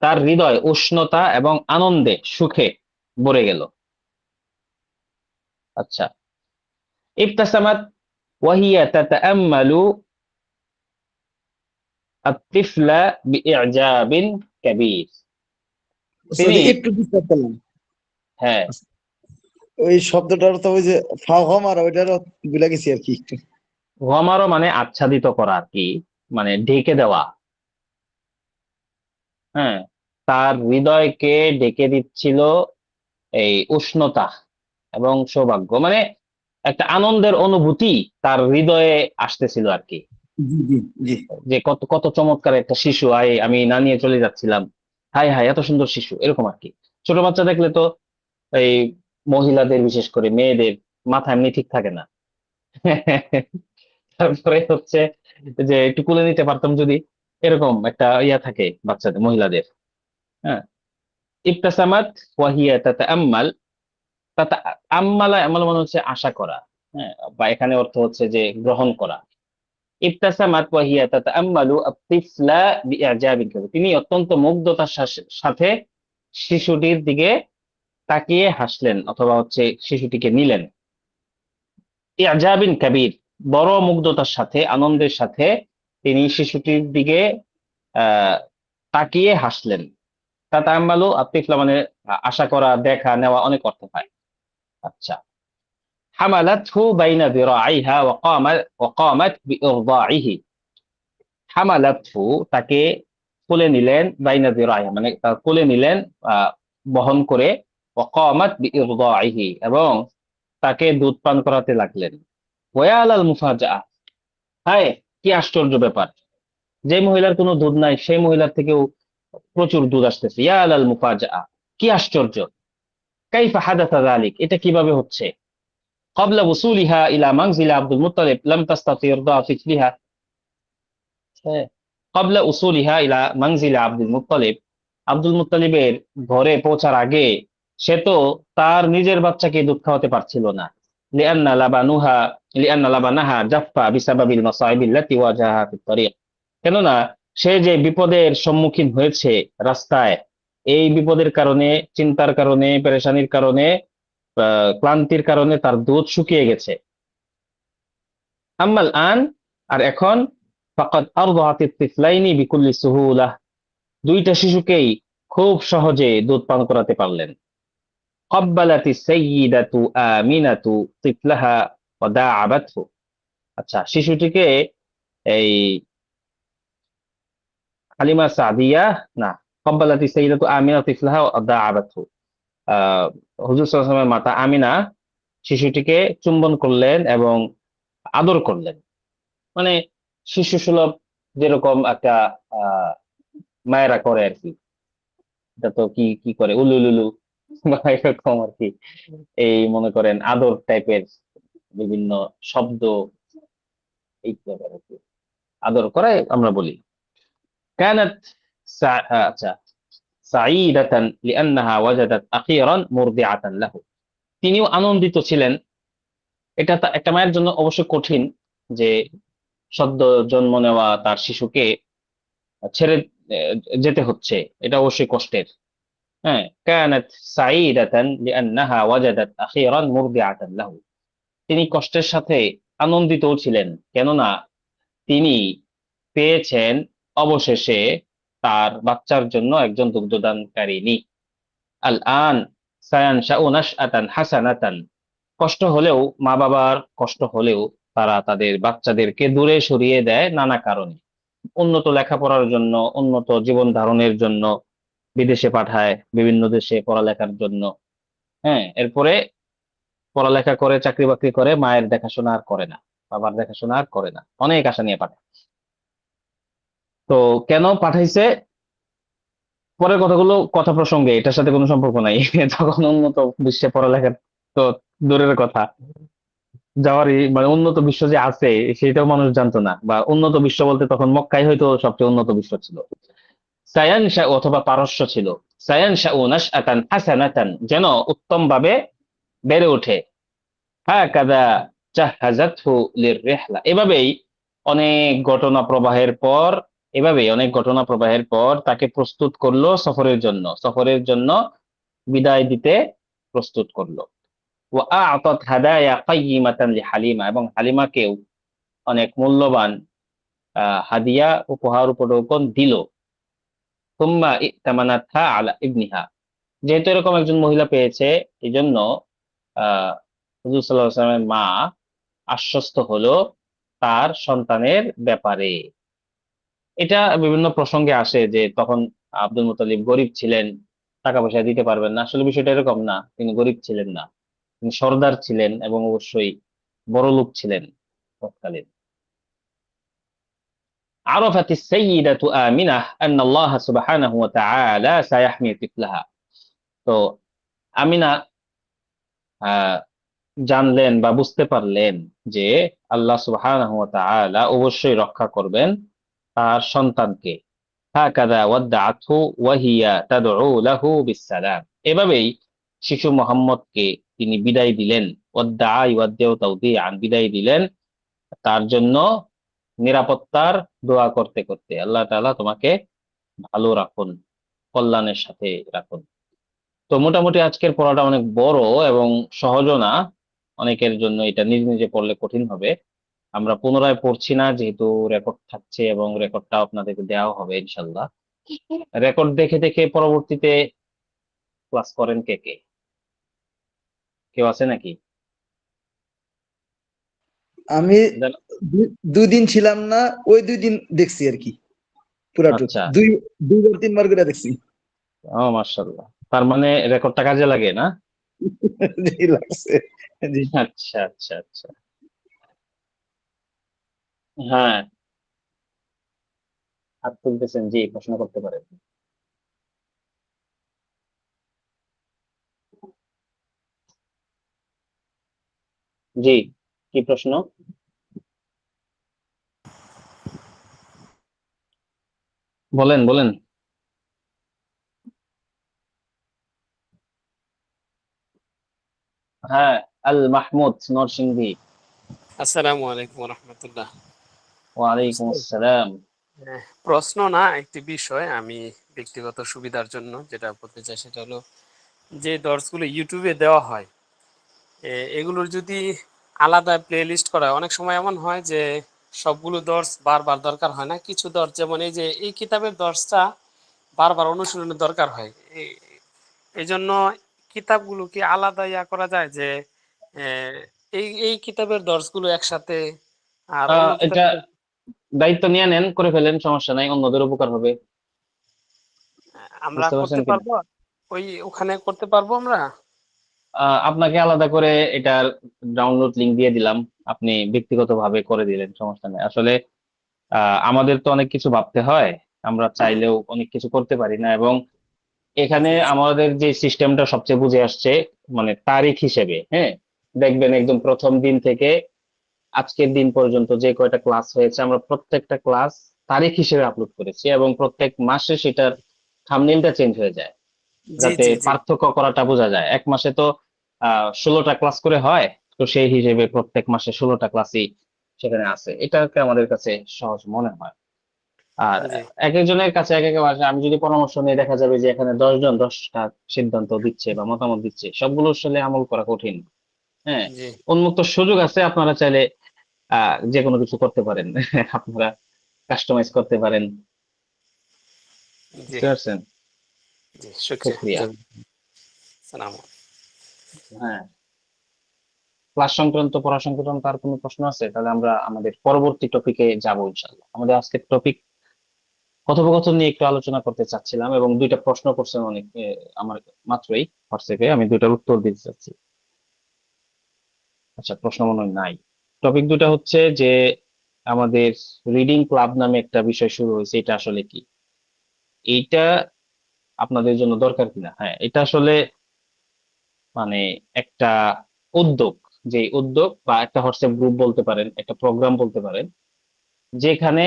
তার হৃদয় উষ্ণতা এবং আনন্দে, সুখে ভরে গেল। আচ্ছা, ইবতাসামাত ওয়াহিয়া তাতাআম্মালু আত-তিফলা বিইজাবিন কাবীর। তিনি, একটু ডিস্টার্ব করলাম। হ্যাঁ, ওই শব্দটার তো ওই যে ফাহম, আর ওইটারও ভুলে গেছি আর কি একটু। গমারও মানে আচ্ছাদিত করা আর কি, মানে ঢেকে দেওয়া। হ্যাঁ, তার হৃদয়কে ঢেকে দিচ্ছিল এই উষ্ণতা এবং সৌভাগ্য, মানে একটা আনন্দের অনুভূতি তার হৃদয়ে আসতেছিল আর কি। জি জি জি। যে কত কত চমৎকার একটা শিশু, আমি না নিয়ে চলে যাচ্ছিলাম, হাই হাই এত সুন্দর শিশু, এরকম আর কি। ছোট বাচ্চা দেখলে তো এই মহিলাদের, বিশেষ করে মেয়েদের মাথা এমনি ঠিক থাকে না। তারপরে হচ্ছে যে একটু কুলে নিতে পারতাম যদি, এরকম একটা ইয়া থাকে বাচ্চাদের, মহিলাদের। হ্যাঁ, ইবতাসামাত ওয়াহিয়া তাতাআম্মাল। তাতাআম্মালা, আমাল মানে হচ্ছে আশা করা। হ্যাঁ, বা এখানে অর্থ হচ্ছে যে গ্রহণ করা। ইবতাসামাত ওয়াহিয়া তাতাআম্মালু আত-তিফলা বিইজাবিন কাবীর। তিনি অত্যন্ত মুগ্ধতার সাথে শিশুটির দিকে তাকিয়ে হাসলেন, অথবা হচ্ছে শিশুটিকে নিলেন। ইজাবিন কাবীর, বড় মুগ্ধতার সাথে, আনন্দের সাথে তিনি শিশুটির দিকে আহ তাকিয়ে হাসলেন। তাতাআম্মালু আত-তিফলা মানে আশা করা, দেখা, নেওয়া, অনেক অর্থ পায়। আচ্ছা, হামালাতহু বাইনা যিরাইহা ওয়া কামাত বিইরদাইহি। হামালাতহু, তাকে কোলে নিলেন, বাইনা যিরাইহা মানে তার কোলে নিলেন, বহন করে, ওয়াকামাত বিইরদাইহি, এবং তাকে দুধ পান করাতে লাগলেন। ওয়া আলাল মুফাজাআ, হায় কি আশ্চর্য ব্যাপার, যে মহিলার কোনো দুধ নাই সেই মহিলার থেকেও প্রচুর দুধ আসতেছে। ইয়া আলাল মুফাজাআ, কি আশ্চর্য। কাইফা হাদাসা যালিক, এটা কিভাবে হচ্ছে। ক্বাবলা উসুলিহা ইলা মানজিল আব্দুল মুত্তালিব লাম তাস্তাতি ইরদা তিফলিহা, হ্যাঁ, ক্বাবলা উসুলিহা ইলা মানজিল আব্দুল মুত্তালিব, আব্দুল মুত্তালিবের ঘরে পৌঁছার আগে সে তো তার নিজের বাচ্চাকে দুধ খাওয়াতে পারছিল না। লিআন্না লাবানুহা লিআন্না লাবানাহা জাফফা বিসাবাবিল মাসাইবিল লাতি ওয়াজাহা ফিত তারিক, কেননা সে যে বিপদের সম্মুখীন হয়েছে রাস্তায়, এই বিপদের কারণে, চিন্তার কারণে, পেরেশানির কারণে, ক্লান্তির কারণে তার দুধ শুকিয়ে গেছে। আম্মাল আন, আর এখন, ফাকাদ আরদাআতিত তিফলাইনি বিকুল্লি সুহুলাহ, দুইটা শিশুকেই খুব সহজে দুধ পান করাতে পারলেন। ক্বাব্বালাতিস সাইয়্যিদাতু আমিনাতু তিফলাহা ওয়া দাআবাতহু, আচ্ছা, শিশুটিকে এই হালিমা সাদিয়া, না, ক্বাব্বালাতিস সাইয়্যিদাতু আমিনা তিফলাহা ওয়া দাআবাতহু, হুজুর সাল্লাল্লাহু আলাইহি ওয়াসাল্লামের মাতা আমিনা শিশুটিকে চুম্বন করলেন এবং আদর করলেন। মানে শিশু সুলভ যেরকম একটা আহ মায়েরা করে আর কি, এটা তো কি কি করে, উলুলুলু বা এরকম আর কি, এই মনে করেন আদর টাইপের বিভিন্ন শব্দ, এই টাইপের আর কি আদর করাই আমরা বলি। কানাত আচ্ছা, সাঈদাতান লিআন্নাহা ওয়াজাদাত আখিরান মুরদিআতান লাহু, তিনিও আনন্দিত ছিলেন। এটা একটা মায়ের জন্য অবশ্যই কঠিন যে সদ্য জন্ম নেওয়া তার শিশুকে ছেড়ে যেতে হচ্ছে, এটা অবশ্যই কষ্টের। হ্যাঁ, কানাত সাঈদাতান লিআন্নাহা ওয়াজাদাত আখিরান মুরদিআতান লাহু, তিনি কষ্টের সাথে আনন্দিতও ছিলেন, কেননা তিনি পেয়েছেন অবশেষে তার বাচ্চার জন্য একজন দুগ্ধদানকারিনী। আল আন সায়ানশাউ নাশআতান হাসানাতান, কষ্ট হলেও, মা বাবার কষ্ট হলেও তারা তাদের বাচ্চাদেরকে দূরে সরিয়ে দেয় নানা কারণে। উন্নত লেখাপড়ার জন্য, উন্নত জীবন ধারণের জন্য বিদেশে পাঠায়, বিভিন্ন দেশে পড়ালেখার জন্য। হ্যাঁ, এরপরে পড়ালেখা করে চাকরি বাকরি করে মায়ের দেখাশোনা আর করে না, বাবার দেখাশোনা আর করে না, অনেক আশা নিয়ে পাঠায়। তো কেন পাঠাইছে, পরের কথাগুলো কথা প্রসঙ্গে, এটার সাথে কোনো সম্পর্ক নাই। তখন উন্নত বিশ্বে পড়ালেখার তো দূরের কথা, যাওয়ারই মানে উন্নত বিশ্ব যে আছে সেটাও মানুষ জানতো না, বা উন্নত বিশ্ব বলতে তখন মক্কাই হয়তো সবচেয়ে উন্নত বিশ্ব ছিল। সায়ানশা অথবা পারস্য ছিল। সায়ানশা ও নাশআতান হাসানাতান, যেন উত্তম ভাবে বেড়ে ওঠে। হাকাযা জাহহাজাতহু লিররিহলা, এভাবেই অনেক ঘটনা প্রবাহের পর তাকে প্রস্তুত করলো সফরের জন্য বিদায় দিতে প্রস্তুত করলো। ওয়া আ'তাত হাদায়া কাইয়িমাতান লিহালিমা, এবং হালিমাকেও অনেক মূল্যবান হাদিয়া উপহার উপঢৌকন দিল। সুম্মা ইতামানাতহা আলা ইবনিহা, যেহেতু এরকম একজন মহিলা পেয়েছে, এই জন্য হুজুর সাল্লাল্লাহু আলাইহি ওয়াসাল্লামের মা আশ্বস্ত হলো তার সন্তানের ব্যাপারে। এটা বিভিন্ন প্রসঙ্গে আসে যে তখন আব্দুল মুত্তালিব গরিব ছিলেন, টাকা পয়সা দিতে পারবেন না। আসলে বিষয়টা এরকম না, তিনি গরিব ছিলেন না, তিনি সর্দার ছিলেন এবং অবশ্যই বড় লোক ছিলেন তৎকালীন। عرفت السيدة آمنة أن الله سبحانه وتعالى سيحمي طفلها, তো আমিনা জানলেন বা বুঝতে পারলেন যে আল্লাহ সুবহানাহু ওয়া তাআলা অবশ্যই রক্ষা করবেন তার সন্তানকে। হাকাযা ওয়াদআতহু ওয়া হিয়া তাদউ লাহু বিসসালাম, এভাবেই শিশু মুহাম্মদকে তিনি বিদায় দিলেন। ওয়াদআ ইউদ্দিউ তাওদিআন, বিদায় দিলেন তার জন্য নিরাপত্তার দোয়া করতে করতে, আল্লাহ তাআলা তোমাকে ভালো রাখুন, কল্যাণের সাথে রাখুন। তো মোটামুটি আজকের পড়াটা অনেক বড় এবং সহজও না, অনেকের জন্য এটা নিজ নিজে পড়লে কঠিন হবে। আমরা পুনরায় পড়ছি না, যেহেতু রেকর্ড থাকছে এবং রেকর্ডটা আপনাদেরকে দেওয়া হবে ইনশাল্লাহ। রেকর্ড দেখে দেখে পরবর্তীতে ক্লাস করেন কে কে, কেউ আছে নাকি? আমি 2 দিন ছিলাম না, ওই 2 দিন দেখছি আর কি, পুরাটুকু আচ্ছা, 2-3বার করে দেখছি। ও মাশাআল্লাহ, তার মানে রেকর্ডটা কাজে লাগে না? জি লাগছে। জি আচ্ছা আচ্ছা আচ্ছা। হ্যাঁ, হাত তুলতেছেন, জি প্রশ্ন করতে পারেন। জি, কি প্রশ্ন? বলেন বলেন। হ্যাঁ, আল মাহমুদ নরসিংদী। আসসালামু আলাইকুম রহমতুল্লাহ। ওয়ালাইকুম আসসালাম। প্রশ্ন না, একটি বিষয় আমি ব্যক্তিগত সুবিধার জন্য যেটা বলতে চাই সেটা হলো, যে দর্শগুলো ইউটিউবে দেওয়া হয় এগুলোর যদি আলাদা প্লে লিস্ট করা হয়, অনেক সময় এমন হয় যে সবগুলো দর্শ বারবার দরকার হয় না, কিছু দর্শ যেমন এই যে এই কিতাবের দর্শটা বারবার অনুশীলনের দরকার হয়। এই জন্য কিতাবগুলো কি আলাদা করা যায় যে আহ, এই এই কিতাবের দর্শগুলো একসাথে আর অন্য এটা কিতাবের দায়িত্ব নিয়ে নেন, করে ফেলেন, সমস্যা নাই, অন্যদের উপকার হবে। আমরা বুঝতে পারছেন করতে কিনা? পারবো, ওখানে করতে পারবো আমরা। আপনাকে আলাদা করে এটার ডাউনলোড লিংক দিয়ে দিলাম, আপনি ব্যক্তিগতভাবে করে দিলেন, সমস্যা নেই। আসলে আমাদের তো অনেক কিছু ভাবতে হয়, আমরা চাইলেও অনেক কিছু করতে পারি না। এবং এখানে জি আমাদের যে সিস্টেমটা সবচেয়ে বুঝে আসছে, মানে তারিখ হিসেবে, হ্যাঁ, দেখবেন একদম প্রথম দিন থেকে আজকের দিন পর্যন্ত যে কয়টা ক্লাস হয়েছে, আমরা প্রত্যেকটা ক্লাস তারিখ হিসেবে আপলোড করেছি, এবং প্রত্যেক মাসে সেটার থাম্বনেইলটা চেঞ্জ হয়ে যায়, জি যাতে জি জি পার্থক্য করাটা বোঝা যায়। এক মাসে তো 16টা ক্লাস করে হয়, তো সেই হিসেবে প্রত্যেক মাসে 16টা ক্লাসই সেখানে আছে। এটাকে আমাদের কাছে সহজ মনে হয়। আর জি এক একজনের কাছে এক এক ভাষা, আমি যদি পরামর্শ নিয়ে দেখা যাবে যে এখানে 10 জন 10টা সিদ্ধান্ত দিচ্ছে বা মতামত দিচ্ছে, সবগুলো আসলে আমল করা কঠিন। হ্যাঁ, জি উন্মুক্ত সুযোগ আছে, আপনারা চাইলে যে কোনো কিছু করতে পারেন। আপনারা কাস্টমাইজ করতে পারেন। জি বুঝতে পারছেন? জি শুক্রিয়া। শুক্রিয়া। সালাম। হ্যাঁ, ক্লাস সংক্রান্ত, পড়া সংক্রান্ত আর কোনো প্রশ্ন আছে? তাহলে আমরা আমাদের পরবর্তী টপিকে যাব ইনশাল্লাহ। আমাদের আজকের টপিক কথোপকথন নিয়ে একটু আলোচনা করতে চাচ্ছিলাম, এবং দুইটা প্রশ্ন করছেন অনেক আমার মাত্রই হোয়াটসঅ্যাপে, আমি দুইটার উত্তর দিতে চাচ্ছি। আচ্ছা, প্রশ্ন মনে হয় নাই। টপিক দুটা হচ্ছে যে আমাদের রিডিং ক্লাব নামে একটা বিষয় শুরু হয়েছে, এটা আসলে কি, এইটা আপনাদের জন্য দরকার কিনা? হ্যাঁ, এটা আসলে মানে একটা উদ্যোগ, যে উদ্যোগ বা একটা হোয়াটসঅ্যাপ গ্রুপ বলতে পারেন, একটা প্রোগ্রাম বলতে পারেন, যেখানে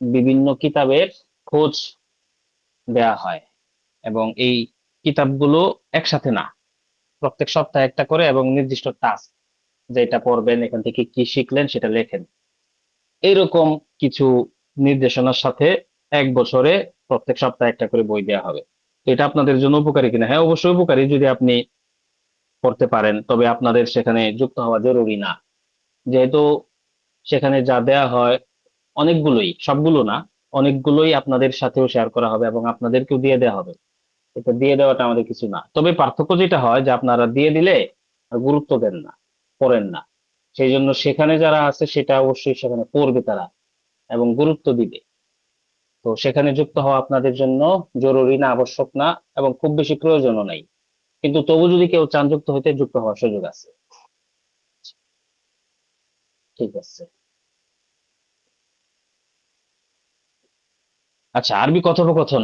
বিভিন্ন কিতাবের খোঁজ দেয়া হয়। এবং এই কিতাবগুলো একসাথে না, প্রত্যেক সপ্তাহে একটা করে, এবং নির্দিষ্ট টাস্ক, যেটা পড়বেন, এখান থেকে কি শিখলেন সেটা লেখেন, এইরকম কিছু নির্দেশনার সাথে 1 বছরে প্রত্যেক সপ্তাহে একটা করে বই দেওয়া হবে। তো এটা আপনাদের জন্য উপকারী কিনা? হ্যাঁ, অবশ্যই উপকারী যদি আপনি করতে পারেন, তবে আপনাদের সেখানে যুক্ত হওয়া জরুরি না, যেহেতু সেখানে যা দেয়া হয় অনেকগুলোই, সবগুলো না, অনেকগুলোই আপনাদের সাথেও শেয়ার করা হবে এবং আপনাদেরকেও দিয়ে দেওয়া হবে। এটা দিয়ে দেওয়াটা আমাদের কিছু না। তবে পার্থক্য যেটা হয় যে আপনারা দিয়ে দিলে আর গুরুত্ব দেন না, পড়েন না। সেই জন্য সেখানে যারা আছে সেটা অবশ্যই সেখানে পড়বে তারা, এবং গুরুত্ব দিবে। তো সেখানে যুক্ত হওয়া আপনাদের জন্য জরুরি না, আবশ্যক না, এবং খুব বেশি প্রয়োজনও নাই। কিন্তু তবু যদি কেউ চান যুক্ত হইতে, যুক্ত হওয়ার সুযোগ আছে। ঠিক আছে। আচ্ছা, আরবি কথোপকথন,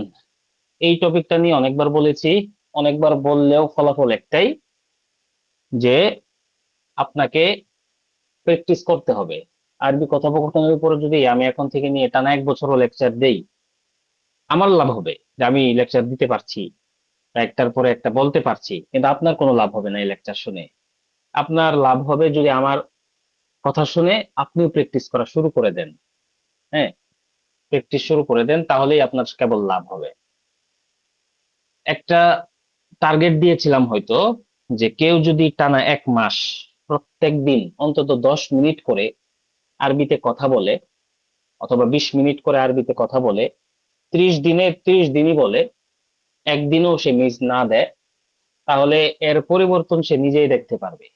এই টপিকটা নিয়ে অনেকবার বলেছি, অনেকবার বললেও ফলাফল একটাই, যে আপনাকে প্র্যাকটিস করতে হবে। আরবি কথোপকথনের উপরে যদি আমি এখন থেকে নিয়ে টানা 1 বছরও লেকচার দেই, আমার লাভ হবে যে আমি লেকচার দিতে পারছি, বা একটার পরে একটা বলতে পারছি, কিন্তু আপনার কোনো লাভ হবে না এই লেকচার শুনে। আপনার লাভ হবে যদি আমার কথা শুনে আপনিও প্র্যাকটিস করা শুরু করে দেন। হ্যাঁ, প্র্যাকটিস শুরু করে দেন, তাহলেই আপনার কেবল লাভ হবে। একটা টার্গেট দিয়েছিলাম হয়তো, যে কেউ যদি টানা 1 মাস প্রত্যেক দিন অন্তত 10 মিনিট করে আরবিতে কথা বলে, অথবা 20 মিনিট করে আরবিতে কথা বলে, 30 দিনে 30 দিনই বলে, একদিনও সে মিস না দেয়, তাহলে এর পরিবর্তন সে নিজেই দেখতে পারবে।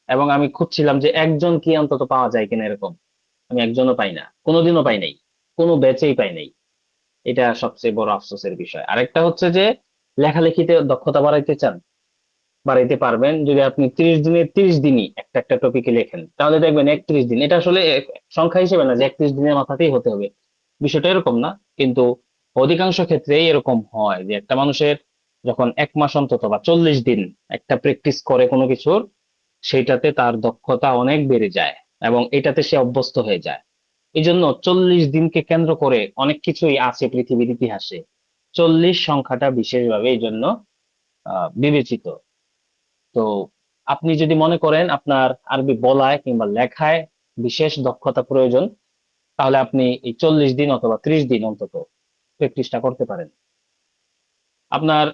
এবং আমি খুঁজছিলাম যে একজন কি অন্তত পাওয়া যায় কিনা এরকম, আমি একজনও পাই না, কোনোদিনও পাই নাই, কোনো ব্যাচেই পাই নাই। এটা সবচেয়ে বড় আফসোসের বিষয়। আরেকটা হচ্ছে যে লেখালেখিতে দক্ষতা বাড়াইতে চান, বাড়াইতে পারবেন যদি আপনি 30 দিনের 30 দিনই একটা একটা টপিকে লেখেন, তাহলে দেখবেন 31 দিন, এটা আসলে সংখ্যা হিসেবে না যে 31 দিনের মাথাতেই হতে হবে, বিষয়টা এরকম না। কিন্তু অধিকাংশ ক্ষেত্রেই এরকম হয় যে একটা মানুষের যখন 1 মাস অন্তত বা 40 দিন একটা প্র্যাকটিস করে কোনো কিছুর, সেইটাতে তার দক্ষতা অনেক বেড়ে যায় এবং এটাতে সে অভ্যস্ত হয়ে যায়। এই জন্য 40 দিনকে কেন্দ্র করে অনেক কিছুই আছে পৃথিবীর ইতিহাসে। 40 সংখ্যাটা বিশেষভাবে এই জন্য বিবেচিত। তো আপনি যদি মনে করেন আপনার আরবি বলায় কিংবা লেখায় বিশেষ দক্ষতা প্রয়োজন, তাহলে আপনি এই 40 দিন অথবা 30 দিন অন্তত প্র্যাকটিসটা করতে পারেন। আপনার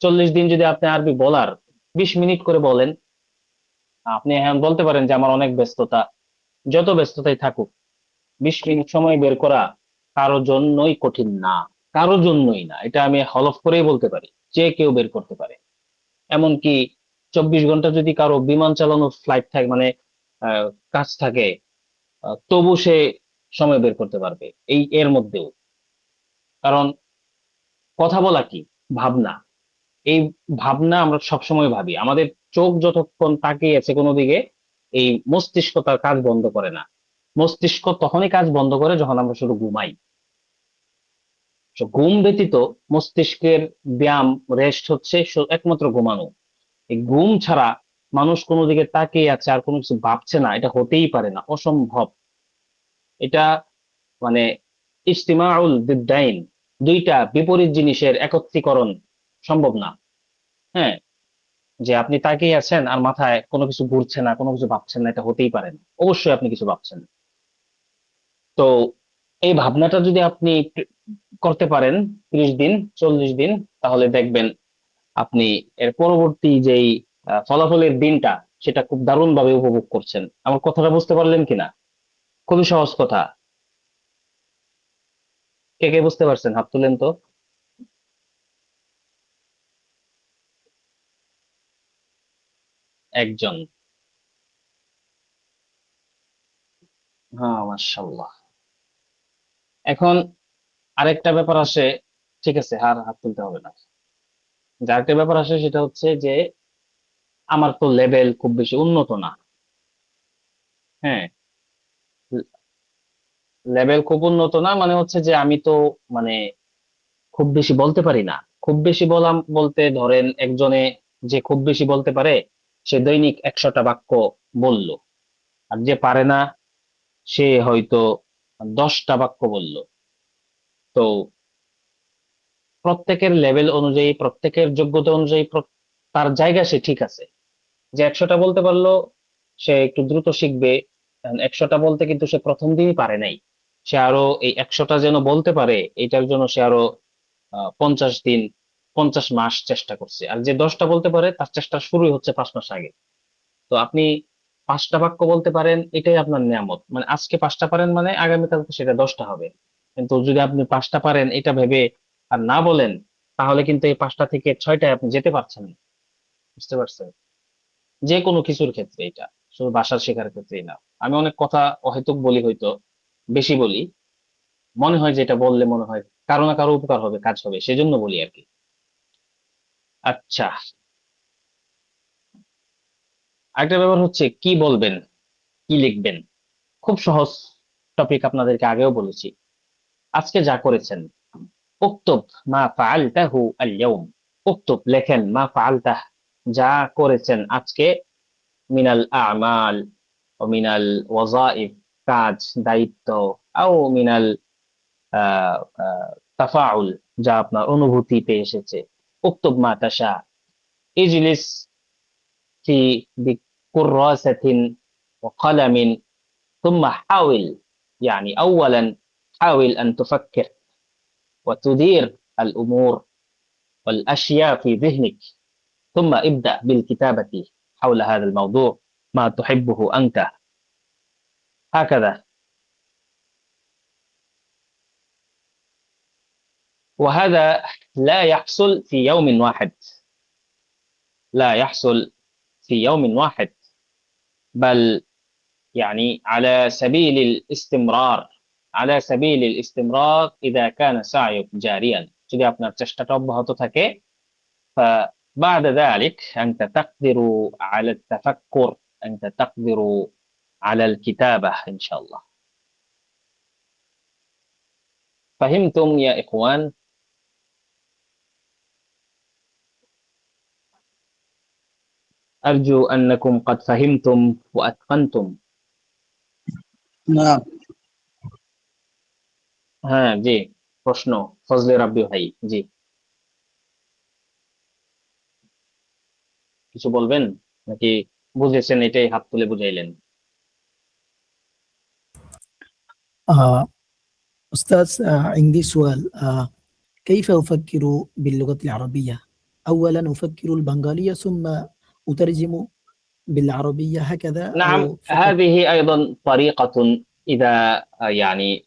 40 দিন যদি আপনি আরবি বলার 20 মিনিট করে বলেন, আপনি হ্যাঁ বলতে পারেন যে আমার অনেক ব্যস্ততা, যত ব্যস্ততাই থাকুক 20 মিনিট সময় বের করা কারো জন্যই কঠিন না, কারো জন্যই না, এটা আমি হলফ করেই বলতে পারি, যে কেউ বের করতে পারে। এমনকি 24 ঘন্টা যদি কারো বিমান চালানোর ফ্লাইট থাকে, মানে আহ, কাজ থাকে, তবু সে সময় বের করতে পারবে এই এর মধ্যেও। কারণ কথা বলা কি? ভাবনা। এই ভাবনা আমরা সবসময় ভাবি, আমাদের চোখ যতক্ষণ তাকিয়ে আছে কোনো দিকে, এই মস্তিষ্ক তার কাজ বন্ধ করে না। মস্তিষ্ক তখনই কাজ বন্ধ করে যখন আমরা শুধু ঘুমাই। তো ঘুম ব্যতীত মস্তিষ্কের ব্যায়াম, রেস্ট হচ্ছে একমাত্র ঘুমানো। এই ঘুম ছাড়া মানুষ কোনো দিকে তাকিয়ে আছে আর কোনো কিছু ভাবছে না, এটা হতেই পারে না, অসম্ভব। এটা মানে ইজতিমাউল দিদ্দাইন, দুইটা বিপরীত জিনিসের একত্রীকরণ সম্ভব না। হ্যাঁ, যে আপনি তাকিয়ে আছেন আর মাথায় কোনো কিছু ঘুরছে না, কোনো কিছু ভাবছেন না, এটা হতেই পারে না। অবশ্যই আপনি কিছু ভাবছেন। তো এই ভাবনাটা যদি আপনি করতে পারেন 30 দিন, 40 দিন, তাহলে দেখবেন আপনি এর পরবর্তী যেই ফলাফলের দিনটা, সেটা খুব দারুণ ভাবে উপভোগ করছেন। আমার কথাটা বুঝতে পারলেন কিনা? খুবই সহজ কথা। কে কে বুঝতে পারছেন হাত তুলেন তো। একজন। হ্যাঁ, মাশাআল্লাহ। এখন আরেকটা ব্যাপার আসে। ঠিক আছে, হাত তুলতে হবে না। যে আরেকটা ব্যাপার আসে সেটা হচ্ছে যে আমার তো লেভেল খুব বেশি উন্নত না। হ্যাঁ, লেভেল খুব উন্নত না মানে হচ্ছে যে আমি তো মানে খুব বেশি বলতে পারি না। খুব বেশি বললাম বলতে ধরেন একজনে যে খুব বেশি বলতে পারে সে দৈনিক 100টা বাক্য বলল, আর যে পারে না সে হয়তো 10টা বাক্য বলল। তো প্রত্যেকের লেভেল অনুযায়ী, প্রত্যেকের যোগ্যতা অনুযায়ী তার জায়গা সে ঠিক আছে। যে 100টা বলতে পারলো সে একটু দ্রুত শিখবে। 100টা বলতে কিন্তু সে প্রথম দিনই পারে নাই, সে আরো এই 100টা যেন বলতে পারে এটার জন্য সে আরো 50 দিন, 50 মাস চেষ্টা করছে। আর যে 10টা বলতে পারে তার চেষ্টা শুরুই হচ্ছে 5 মাস আগে। তো আপনি 5টা বাক্য বলতে পারেন, এটাই আপনার নিয়ামত। মানে আজকে 5টা পারেন মানে আগামীকাল তো সেটা 10টা হবে। কিন্তু যদি আপনি 5টা পারেন এটা ভেবে আর না বলেন, তাহলে কিন্তু এই 5টা থেকে 6টায় আপনি যেতে পারছেন না। বুঝতে পারছেন? যে কোনো কিছুর ক্ষেত্রে এটা, শুধু ভাষা শেখার ক্ষেত্রেই না। আমি অনেক কথা অহেতুক বলি, হয়তো বেশি বলি, মনে হয় যে এটা বললে মনে হয় কারো না কারো উপকার হবে, কাজ হবে, সেজন্য বলি আর কি। আচ্ছা, আরেকটা ব্যাপার হচ্ছে কি বলবেন, কি লিখবেন। খুব সহজ টপিক, আপনাদেরকে আগেও বলেছি। আজকে যা করেছেন, উক্তুব মা ফাআলতাহু আল ইয়াউম। উক্তুব লেখেন, মা ফাআলতাহ যা করেছেন আজকে, মিনাল আমাল ও মিনাল ওয়াজাইফ কাজ, দায়িত্ব, আও মিনাল আহ আহ, তাফাউল যা আপনার অনুভূতিতে এসেছে। উক্তুব মা তাশা, ইজলিস في بكراسة وقلم، ثم حاول، يعني أولا حاول أن تفكر وتدير الأمور والأشياء في ذهنك، ثم ابدأ بالكتابة حول هذا الموضوع، ما تحبه أنت. هكذا. وهذا لا يحصل في يوم واحد، لا يحصل في يوم واحد، بل يعني على سبيل الاستمرار، على سبيل الاستمرار إذا كان سعيك جاريا। যদি আপনার চেষ্টাটা অব্যাহত থাকে فبعد ذلك أنت تقدر على التفكر، أنت تقدر على الكتابة إن شاء الله. فهمتم يا إخوان؟ أرجو أنكم قد فهمتم وأتقنتم. نعم. হ্যাঁ, জি, প্রশ্ন ফজলে রাব্বি ভাই, জি, কিছু বলবেন নাকি বুঝেছেন এটাই হাত তুলে বুঝাইলেন? آه أستاذ، عندي سؤال. كيف أفكر باللغة العربية؟ أولا أفكر البنغالية ثم أترجم بالعربية هكذا، نعم، أو فقط؟ هذه أيضا طريقة إذا يعني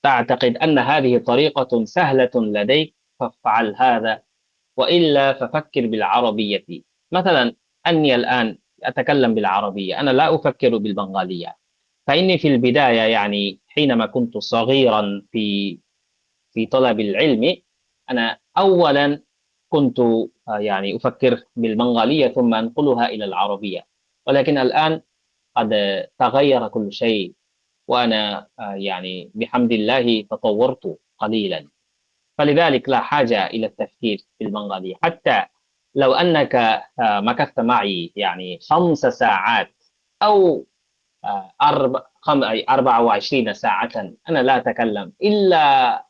تعتقد أن هذه طريقة سهلة لديك فافعل هذا، وإلا ففكر بالعربية. مثلا أني الآن أتكلم بالعربية، أنا لا أفكر بالبنغالية. فإني في البداية يعني حينما كنت صغيرا في طلب العلم، أنا أولا كنت يعني أفكر بالبنغالية ثم أنقلها إلى العربية، ولكن الآن قد تغير كل شيء، وأنا يعني بحمد الله تطورت قليلا، فلذلك لا حاجة إلى التفكير بالبنغالية. حتى لو أنك مكثت معي يعني 5 ساعات أو 24 ساعة، أنا لا أتكلم إلا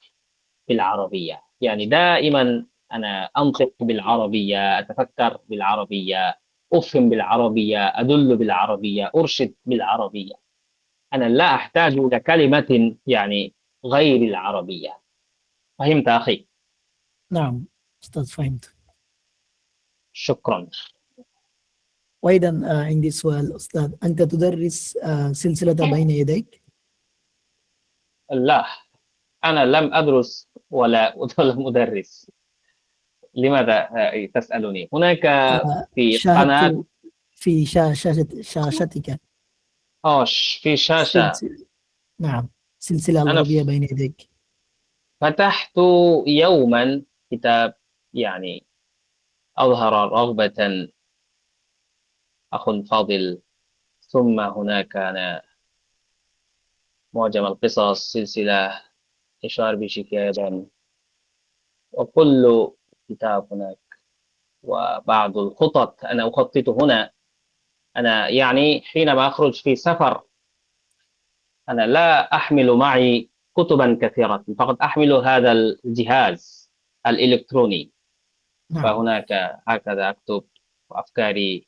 بالعربية. يعني دائما أنا أنطق بالعربية، أتفكر بالعربية، أفهم بالعربية، أدل بالعربية، أرشد بالعربية. أنا لا أحتاج إلى كلمة يعني غير العربية. فهمت أخي؟ نعم أستاذ، فهمت. شكرا. وأيضا عندي سؤال أستاذ، أنت تدرس سلسلة بين يديك؟ لا، أنا لم أدرس ولا أدرس. لماذا تسألني؟ هناك في قناة شاهدت في شاشتك في شاشة. نعم، سلسلة أنا العربية بين يديك. فتحت يوما كتاب يعني أظهر رغبة أخ فاضل، ثم هناك أنا معجم القصص، سلسلة إشار بشكاية، وكل كتاب هناك، وبعض الخطط أنا أخطط هنا. أنا يعني حينما أخرج في سفر أنا لا أحمل معي كتبا كثيرة، فقط أحمل هذا الجهاز الإلكتروني، نعم. فهناك هكذا أكتب أفكاري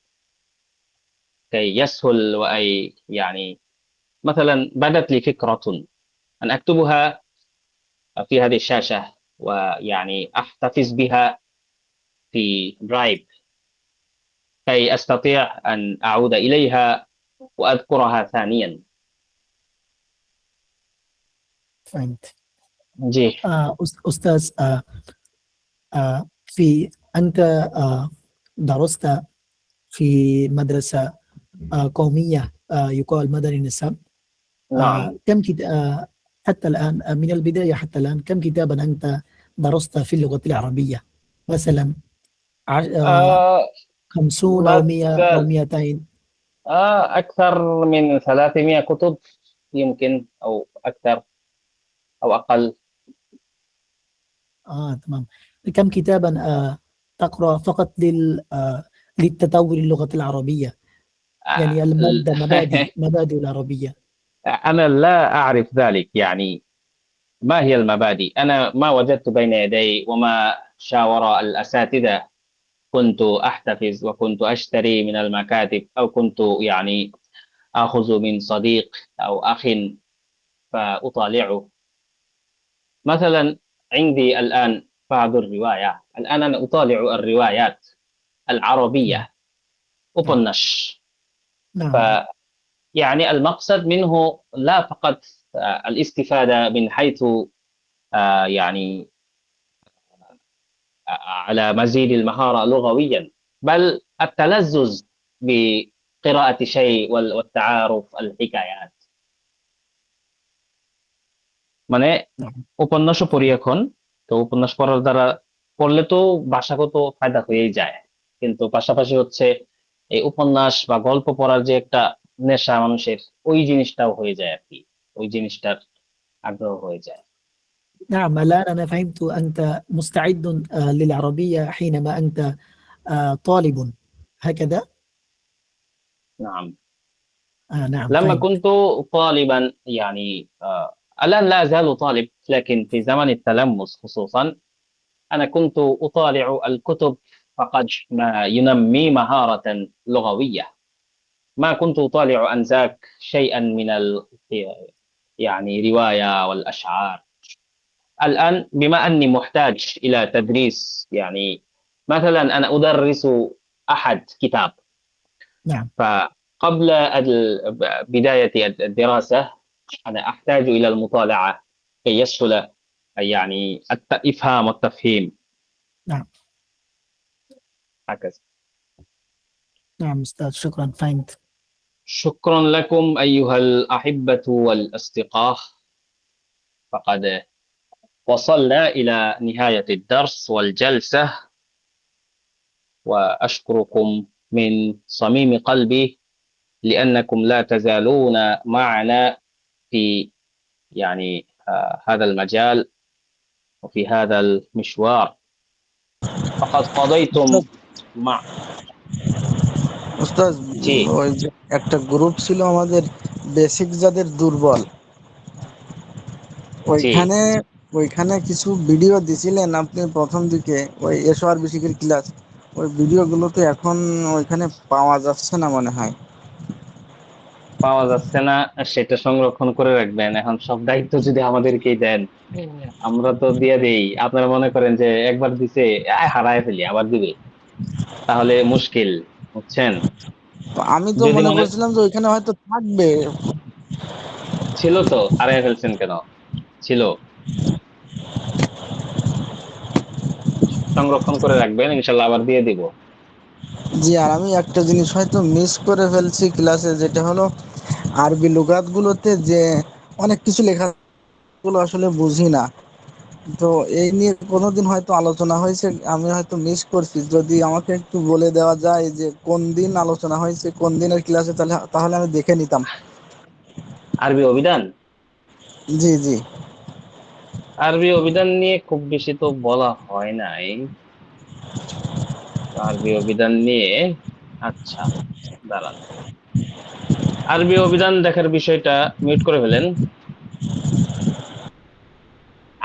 كي يسهل. وأي يعني مثلا بدت لي فكرة أن أكتبها في هذه الشاشة، ويعني أحتفظ بها في درايف كي أستطيع أن أعود إليها وأذكرها ثانيا. فهمت. جي. أستاذ، أنت درست في مدرسة قومية يقال مدني النسب. نعم. كم حتى الآن، من البداية حتى الآن، كم كتابا أنت درست في اللغة العربية؟ مثلا 50 أو 100 أو مثل 200؟ أكثر من 300 كتب يمكن، أو أكثر أو أقل. تمام. كم كتابا تقرأ فقط للتطور اللغة العربية، يعني المادة مبادئ العربية؟ أنا لا أعرف ذلك، يعني ما هي المبادئ؟ أنا ما وجدت بين يدي وما شاور الأساتذة. كنت أحتفظ وكنت أشتري من المكاتب، أو كنت يعني آخذ من صديق أو أخ فأطالعه. مثلا عندي الآن بعض الروايات، الآن أنا أطالع الروايات نعم. العربية نعم. أطنش. نعم. يعني المقصد منه لا فقط الاستفادة من حيث يعني على مزيد المهارة لغويا، بل التلذذ بقراءة شيء والتعارف الحكايات. মানে نعم. উপন্যাসও পড়ি এখন। তো উপন্যাস পড়ার দ্বারা পড়লে তো ভাষাগত ফায়দা হয়েই যায়, কিন্তু পাশাপাশি হচ্ছে এই উপন্যাস বা গল্প পড়ার যে একটা নেশা মানুষের, ওই জিনিসটাও হয়ে যায় আর কি, ওই জিনিসটার আগ্রহ হয়ে যায়। نعم الآن أنا فهمت أنت مستعد للعربية حينما أنت طالب هكذا. نعم. نعم لما فهمت. كنت طالبا يعني الآن لا أزال طالب، لكن في زمن التلمس خصوصا أنا كنت أطالع الكتب فقط ما ينمي مهارة لغوية، ما كنت أطالع أنذاك شيئا من يعني رواية والأشعار. الآن بما أني محتاج إلى تدريس، يعني مثلا أنا أدرس أحد كتاب، نعم فقبل بداية الدراسة أنا أحتاج إلى المطالعة كي يسهل يعني الإفهام والتفهيم، نعم هكذا. نعم أستاذ، شكرا فهمت. شكرا لكم أيها الأحبة والأصدقاء، فقد وصلنا إلى نهاية الدرس والجلسة، وأشكركم من صميم قلبي لأنكم لا تزالون معنا في يعني هذا المجال وفي هذا المشوار، فقد قضيتم مع উস্তাদ, جي ওই যে একটা গ্রুপ ছিল আমাদের, বেসিক যাদের দুর্বল, جي ওইখানে ওইখানে কিছু ভিডিও দিছিলেন আপনি প্রথম দিকে, ওই এসআর বেসিকের ক্লাস, ওই ভিডিওগুলো তো এখন ওইখানে পাওয়া যাচ্ছে না মনে হয়। পাওয়া যাচ্ছে না, সেটা সংরক্ষণ করে রাখবেন। এখন সব দায়িত্ব যদি আমাদেরকেই দেন, আমরা তো দিয়ে দেই, আপনারা মনে করেন যে একবার দিছে হারায় ফেলি আবার দিবে, তাহলে মুশকিল, বুঝছেন? তো আমি তো যদি মনে মনে করছিলাম যে ওইখানে হয়তো থাকবে। ছিল তো হারায় ফেলছেন কেন? ছিল, সংরক্ষণ করে রাখবেন, ইনশাল্লাহ আবার দিয়ে দিব। জি, আর আমি একটা জিনিস হয়তো মিস করে ফেলছি ক্লাসে, যেটা হলো আরবি লুগাতগুলোতে যে অনেক কিছু লেখা গুলো আসলে বুঝি না। তো এই নিয়ে কোনোদিন হয়তো আলোচনা হয়েছে, আমি হয়তো মিস করছি। যদি আমাকে একটু বলে দেওয়া যায় যে কোন দিন আলোচনা হয়েছে, কোন দিনের ক্লাসে, তাহলে তাহলে আমি দেখে নিতাম। আরবি অভিধান, জি জি। আরবি অভিধান নিয়ে খুব বেশি তো বলা হয় নাই। আরবি অভিধান নিয়ে, আচ্ছা দাঁড়ান, আরবি অভিধান দেখার বিষয়টা মিউট করে ফেলেন।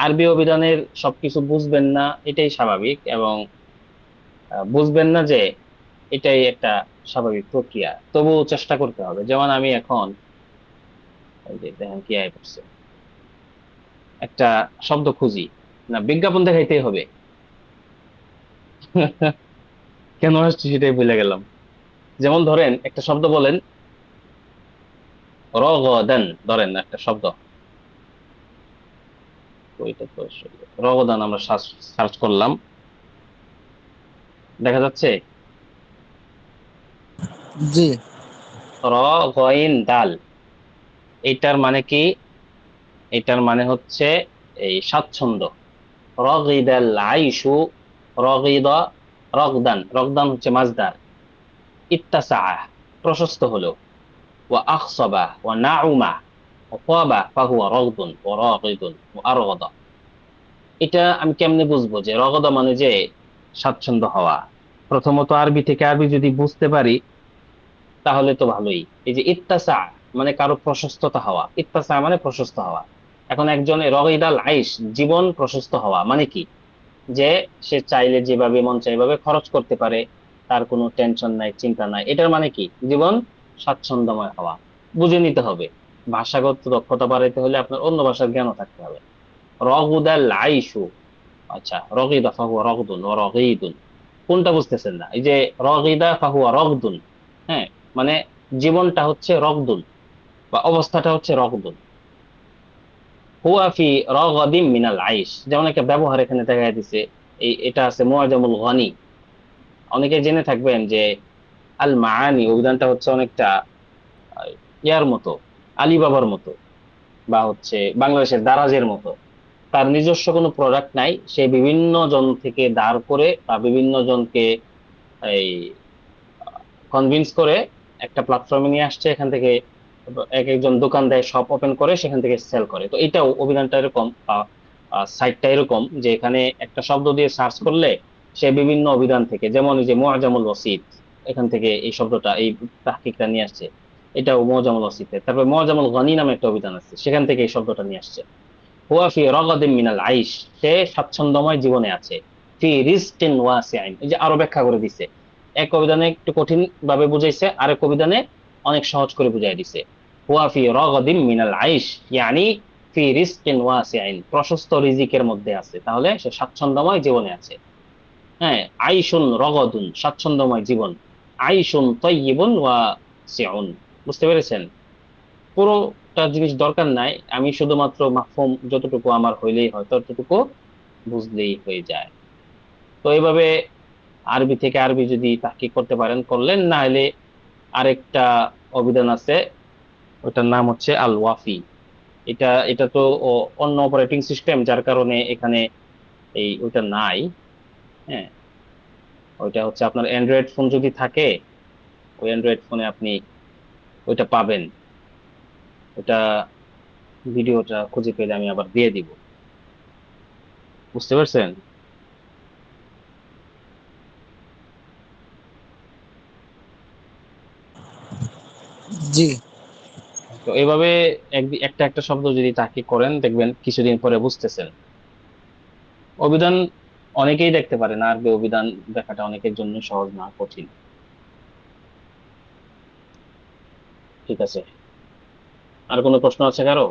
আরবি অভিধানের সবকিছু বুঝবেন না, এটাই স্বাভাবিক, এবং বুঝবেন না যে এটাই একটা স্বাভাবিক প্রক্রিয়া, তবুও চেষ্টা করতে হবে। যেমন আমি এখন এই যে দেখেন কি আয় করছে, একটা শব্দ খুঁজি, না বিজ্ঞাপন দেখাইতেই হবে। কেন আসছি সেটাই ভুলে গেলাম। যেমন ধরেন একটা শব্দ বলেন, রগদান, ধরেন একটা শব্দ, ওইটা তো আসলে রগদান, আমরা সার্চ করলাম, দেখা যাচ্ছে জি র গইন দাল। এইটার মানে কি? এটার মানে হচ্ছে এই স্বাচ্ছন্দ্য। রগিদাল আইশু, রগিদা, রগদান, রগদান হচ্ছে মাজদার। ইত্তাসা, প্রশস্ত হলো। ওয়া আখসাবা ওয়া নাউমা ওয়া তাবা ফাহুয়া রগদুন ওয়া রাগিদুন ওয়া আরগাদা। এটা আমি কেমনে বুঝবো যে রগদা মানে যে স্বাচ্ছন্দ্য হওয়া? প্রথমত আরবি থেকে আরবি যদি বুঝতে পারি তাহলে তো ভালোই। এই যে ইত্তাসা মানে কারো প্রশস্ততা হওয়া, ইত্তাসা মানে প্রশস্ত হওয়া। এখন একজনের রগিদাল আইশ, জীবন প্রশস্ত হওয়া মানে কি? যে সে চাইলে যেভাবে মন চাইভাবে খরচ করতে পারে, তার কোনো টেনশন নাই, চিন্তা নাই, এটার মানে কি? জীবন স্বাচ্ছন্দ্যময় হওয়া। বুঝে নিতে হবে। ভাষাগত দক্ষতা বাড়াইতে হলে আপনার অন্য ভাষার জ্ঞানও থাকতে হবে। রগুদাল আইশু, আচ্ছা রগিদা ফাহুয়া রগদুন ও রগিদুন, কোনটা বুঝতেছেন না? এই যে রগিদা ফাহুয়া রগদুন, হ্যাঁ, মানে জীবনটা হচ্ছে রগদুন, বা অবস্থাটা হচ্ছে রগদুন। হুয়া ফি রগদিম মিনাল আইশ, যেমন একটা ব্যবহার এখানে দেখা দিছে। এটা আছে মুআজামুল গনি। অনেকে জেনে থাকবেন যে আল মাআনি অভিধানটা হচ্ছে অনেকটা ইয়ার মতো, আলিবাবার মতো, বা হচ্ছে বাংলাদেশের দারাজের মতো। তার নিজস্ব কোনো প্রোডাক্ট নাই, সে বিভিন্ন জন থেকে ধার করে বা বিভিন্ন জনকে এই কনভিন্স করে একটা প্ল্যাটফর্মে নিয়ে আসছে, এখান থেকে এক একজন দোকান দেয়, শপ ওপেন করে সেখান থেকে সেল করে। তো এটাও অভিধানটা এরকম, সাইটটা এরকম যে এখানে একটা শব্দ দিয়ে সার্চ করলে সে বিভিন্ন অভিধান থেকে, যেমন এই যে মুআজামুল ওয়াসিত, এখান থেকে এই শব্দটা, এই তাহকিকটা নিয়ে আসছে, এটাও মুআজামুল ওয়াসিতে। তারপরে মুআজামুল গনি নামে একটা অভিধান আছে, সেখান থেকে এই শব্দটা নিয়ে আসছে। হুয়া ফি রাগাদিন মিনাল আইশ, সে স্বাচ্ছন্দ্যময় জীবনে আছে। ফি রিজকিন ওয়াসিআইন, এই যে আরো ব্যাখ্যা করে দিছে, এক অভিধানে একটু কঠিন ভাবে বুঝাইছে, আরেক অভিধানে অনেক সহজ করে বুঝাই দিছে। হুয়া ফি রাগাদিন মিনাল আইশ ইয়ানি ফি রিজকিন ওয়াসিআইন, প্রশস্ত রিজিকের মধ্যে আছে, তাহলে সে স্বাচ্ছন্দ্যময় জীবনে আছে। হ্যাঁ, আইশুন রগদুন, স্বাচ্ছন্দ্যময় জীবন। আইশুন তয়্যিবুন ওয়াসিউন, বুঝতে পেরেছেন? পুরোটা জিনিস দরকার নাই, আমি শুধুমাত্র মাফহুম যতটুকু আমার হইলেই হয় ততটুকু বুঝলেই হয়ে যায়। তো এইভাবে আরবি থেকে আরবি যদি তাহকিক করতে পারেন করলেন, না হলে আরেকটা অভিধান আছে, ওটার নাম হচ্ছে আল ওয়াফি। এটা এটা তো অন্য অপারেটিং সিস্টেম, যার কারণে এখানে এই ওইটা নাই। হ্যাঁ, ওইটা হচ্ছে আপনার অ্যান্ড্রয়েড ফোন যদি থাকে, ওই অ্যান্ড্রয়েড ফোনে আপনি ওইটা পাবেন। ওটা ভিডিওটা খুঁজে পেলে আমি আবার দিয়ে দিব, বুঝতে পারছেন? জি। তো এইভাবে একটা একটা শব্দ যদি তাহকিক করেন, দেখবেন কিছুদিন পরে বুঝতেছেন। অভিধান অনেকেই দেখতে পারে না, আরবি অভিধান দেখাটা অনেকের জন্য সহজ না, কঠিন। ঠিক আছে, আর কোনো প্রশ্ন আছে কারো?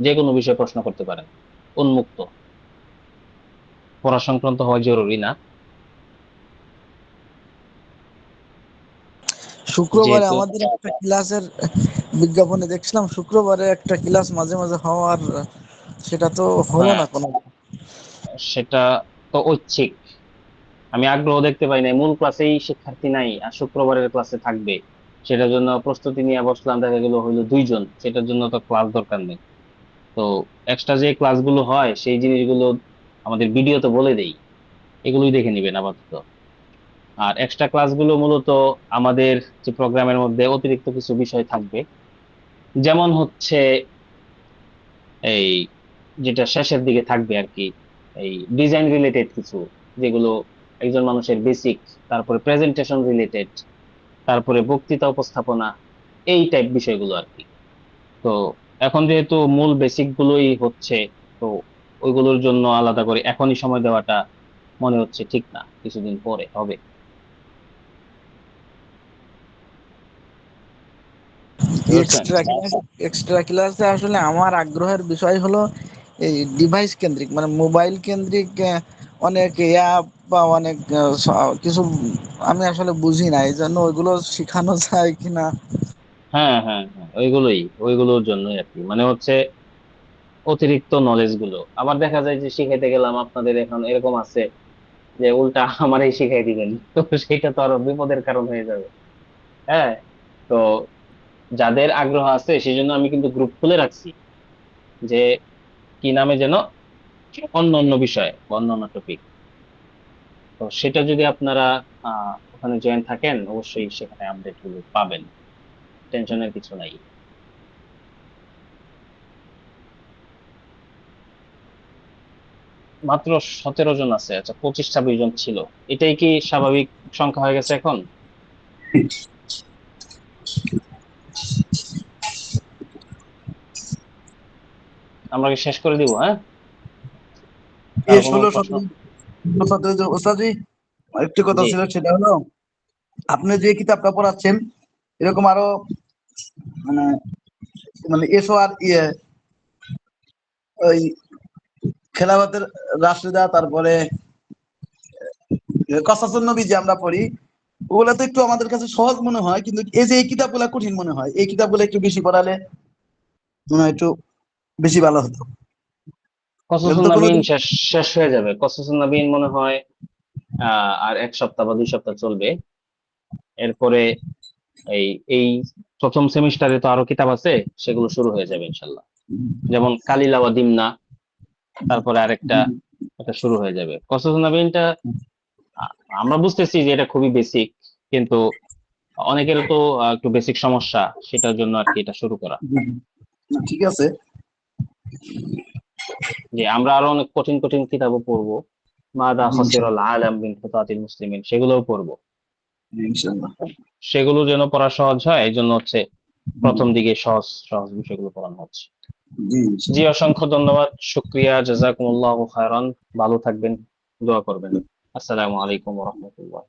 যে কোনো বিষয়ে প্রশ্ন করতে পারেন, উন্মুক্ত, পড়া সংক্রান্ত হওয়া জরুরি না। শুক্রবারে যেহেতু আমাদের একটা ক্লাসের বিজ্ঞাপনে দেখছিলাম, শুক্রবারে একটা ক্লাস মাঝে মাঝে হওয়ার, সেটা তো হলো হ্যাঁ, না কোনো। সেটা তো ঐচ্ছিক, আমি আগ্রহ দেখতে পাই নাই, মূল ক্লাসেই শিক্ষার্থী নাই আর শুক্রবারের ক্লাসে থাকবে, সেটার জন্য প্রস্তুতি নিয়ে বসলাম, দেখা গেল হইলো 2 জন, সেটার জন্য তো ক্লাস দরকার নেই। তো এক্সট্রা যে ক্লাসগুলো হয় সেই জিনিসগুলো আমাদের ভিডিওতে বলে দেই, এগুলোই দেখে নিবেন আপাতত। আর এক্সট্রা ক্লাসগুলো মূলত আমাদের যে প্রোগ্রামের মধ্যে অতিরিক্ত কিছু বিষয় থাকবে, যেমন হচ্ছে এই যেটা শেষের দিকে থাকবে আর কি, এই ডিজাইন রিলেটেড কিছু, যেগুলো একজন মানুষের বেসিক, তারপরে প্রেজেন্টেশন রিলেটেড, তারপরে বক্তৃতা উপস্থাপনা, এই টাইপ বিষয়গুলো আর কি। তো এখন যেহেতু মূল বেসিক গুলোই হচ্ছে, তো ওইগুলোর জন্য আলাদা করে এখনই সময় দেওয়াটা মনে হচ্ছে ঠিক না, কিছুদিন পরে হবে। বুঝতে পারছেন? এক্সট্রা ক্লাসে আসলে আমার আগ্রহের বিষয় হলো এই ডিভাইস কেন্দ্রিক, মানে মোবাইল কেন্দ্রিক অনেক অ্যাপ বা অনেক কিছু আমি আসলে বুঝি না, এই জন্য ওইগুলো শেখানো যায় কিনা। হ্যাঁ, হ্যাঁ, হ্যাঁ, ওইগুলোর জন্যই আর কি, মানে হচ্ছে অতিরিক্ত নলেজ গুলো আবার দেখা যায় যে শিখাইতে গেলাম, আপনাদের এখন এরকম আছে যে উল্টা আমারই শিখাই দিবেন, তো সেটা তো আরো বিপদের কারণ হয়ে যাবে। হ্যাঁ, তো যাদের আগ্রহ আছে সেই জন্য আমি কিন্তু গ্রুপ খুলে রাখছি, যে কি নামে যেন, অন্য অন্য বিষয় বা অন্য অন্য টপিক। তো সেটা যদি আপনারা ওখানে জয়েন থাকেন, অবশ্যই সেখানে আপডেট গুলো পাবেন, টেনশনের কিছু নাই। মাত্র 17 জন আছে, আচ্ছা 25-26 জন ছিল, এটাই কি স্বাভাবিক সংখ্যা হয়ে গেছে এখন? আমরা কি শেষ করে দিব? হ্যাঁ, কারো কোনো প্রশ্ন? ওস্তাদি, একটি কথা জি। ছিল, সেটা হলো আপনি যে কিতাবটা পড়াচ্ছেন এরকম আরো মানে মানে এসো আর ওই খেলাফতের রাশিদা, তারপরে কসাসুন নবী যে আমরা পড়ি, ওগুলা তো একটু আমাদের কাছে সহজ মনে হয়, কিন্তু এই যে এই কিতাবগুলা কঠিন মনে হয়, এই কিতাবগুলো একটু বেশি পড়ালে মনে হয় একটু বেশি ভালো হতো। এগুলো কসসুন তো নবীন কোনোদিন শেষ শেষ হয়ে যাবে, কসসুন নবীন মনে হয় আর 1 সপ্তাহ বা 2 সপ্তাহ চলবে। এরপরে এই এই প্রথম সেমিস্টারে তো আরো কিতাব আছে, সেগুলো শুরু হয়ে যাবে ইনশাল্লাহ, যেমন কালিলা ওয়া দিমনা, তারপরে আরেকটা এটা শুরু হয়ে যাবে। কসরত নাবিনটা আমরা বুঝতেছি যে এটা খুবই বেসিক, কিন্তু অনেকের তো একটু বেসিক সমস্যা, সেটার জন্য আর কি এটা শুরু করা। ঠিক আছে, যে আমরা আরো অনেক কঠিন কঠিন কিতাবও পড়বো, মাদা জি, খাসিরাল আলাম মিন হুতাতিল মুসলিমিন, সেগুলোও পড়বো। ইনশাআল্লাহ। সেগুলো যেন পড়া সহজ হয়, এই জন্য হচ্ছে প্রথম দিকে সহজ সহজ বিষয়গুলো পড়ানো হচ্ছে। জি, জি, অসংখ্য ধন্যবাদ, শুকরিয়া, জাযাকুমুল্লাহু খায়রান। ভালো থাকবেন, দোয়া করবেন। আসসালামু আলাইকুম ওয়া রাহমাতুল্লাহ।